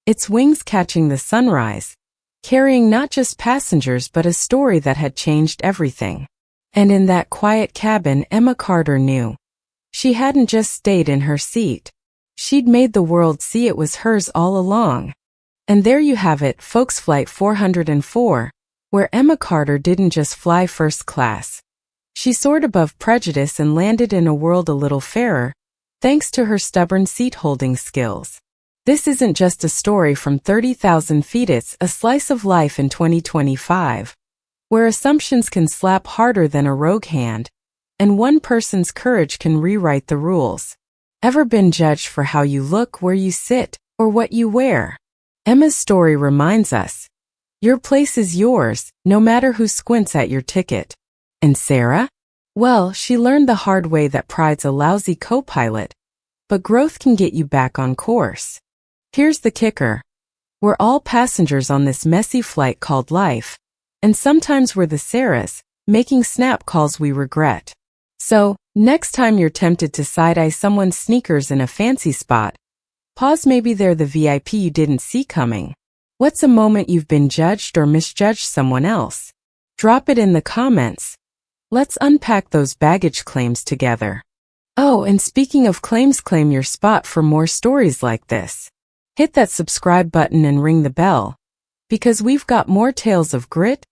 its wings catching the sunrise, carrying not just passengers but a story that had changed everything. And in that quiet cabin, Emma Carter knew. She hadn't just stayed in her seat. She'd made the world see it was hers all along. And there you have it, folks, Flight 404, where Emma Carter didn't just fly first class. She soared above prejudice and landed in a world a little fairer, thanks to her stubborn seat-holding skills. This isn't just a story from 30,000 feet, it's a slice of life in 2025, where assumptions can slap harder than a rogue hand, and one person's courage can rewrite the rules. Ever been judged for how you look, where you sit, or what you wear? Emma's story reminds us, your place is yours, no matter who squints at your ticket. And Sarah? Well, she learned the hard way that pride's a lousy co-pilot, but growth can get you back on course. Here's the kicker. We're all passengers on this messy flight called life, and sometimes we're the Sarahs, making snap calls we regret. So, next time you're tempted to side-eye someone's sneakers in a fancy spot, pause, maybe they're the VIP you didn't see coming. What's a moment you've been judged or misjudged someone else? Drop it in the comments. Let's unpack those baggage claims together. Oh, and speaking of claims, claim your spot for more stories like this. Hit that subscribe button and ring the bell, because we've got more tales of grit,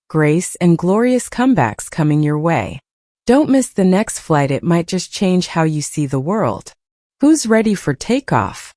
grace, and glorious comebacks coming your way. Don't miss the next flight, it might just change how you see the world. Who's ready for takeoff?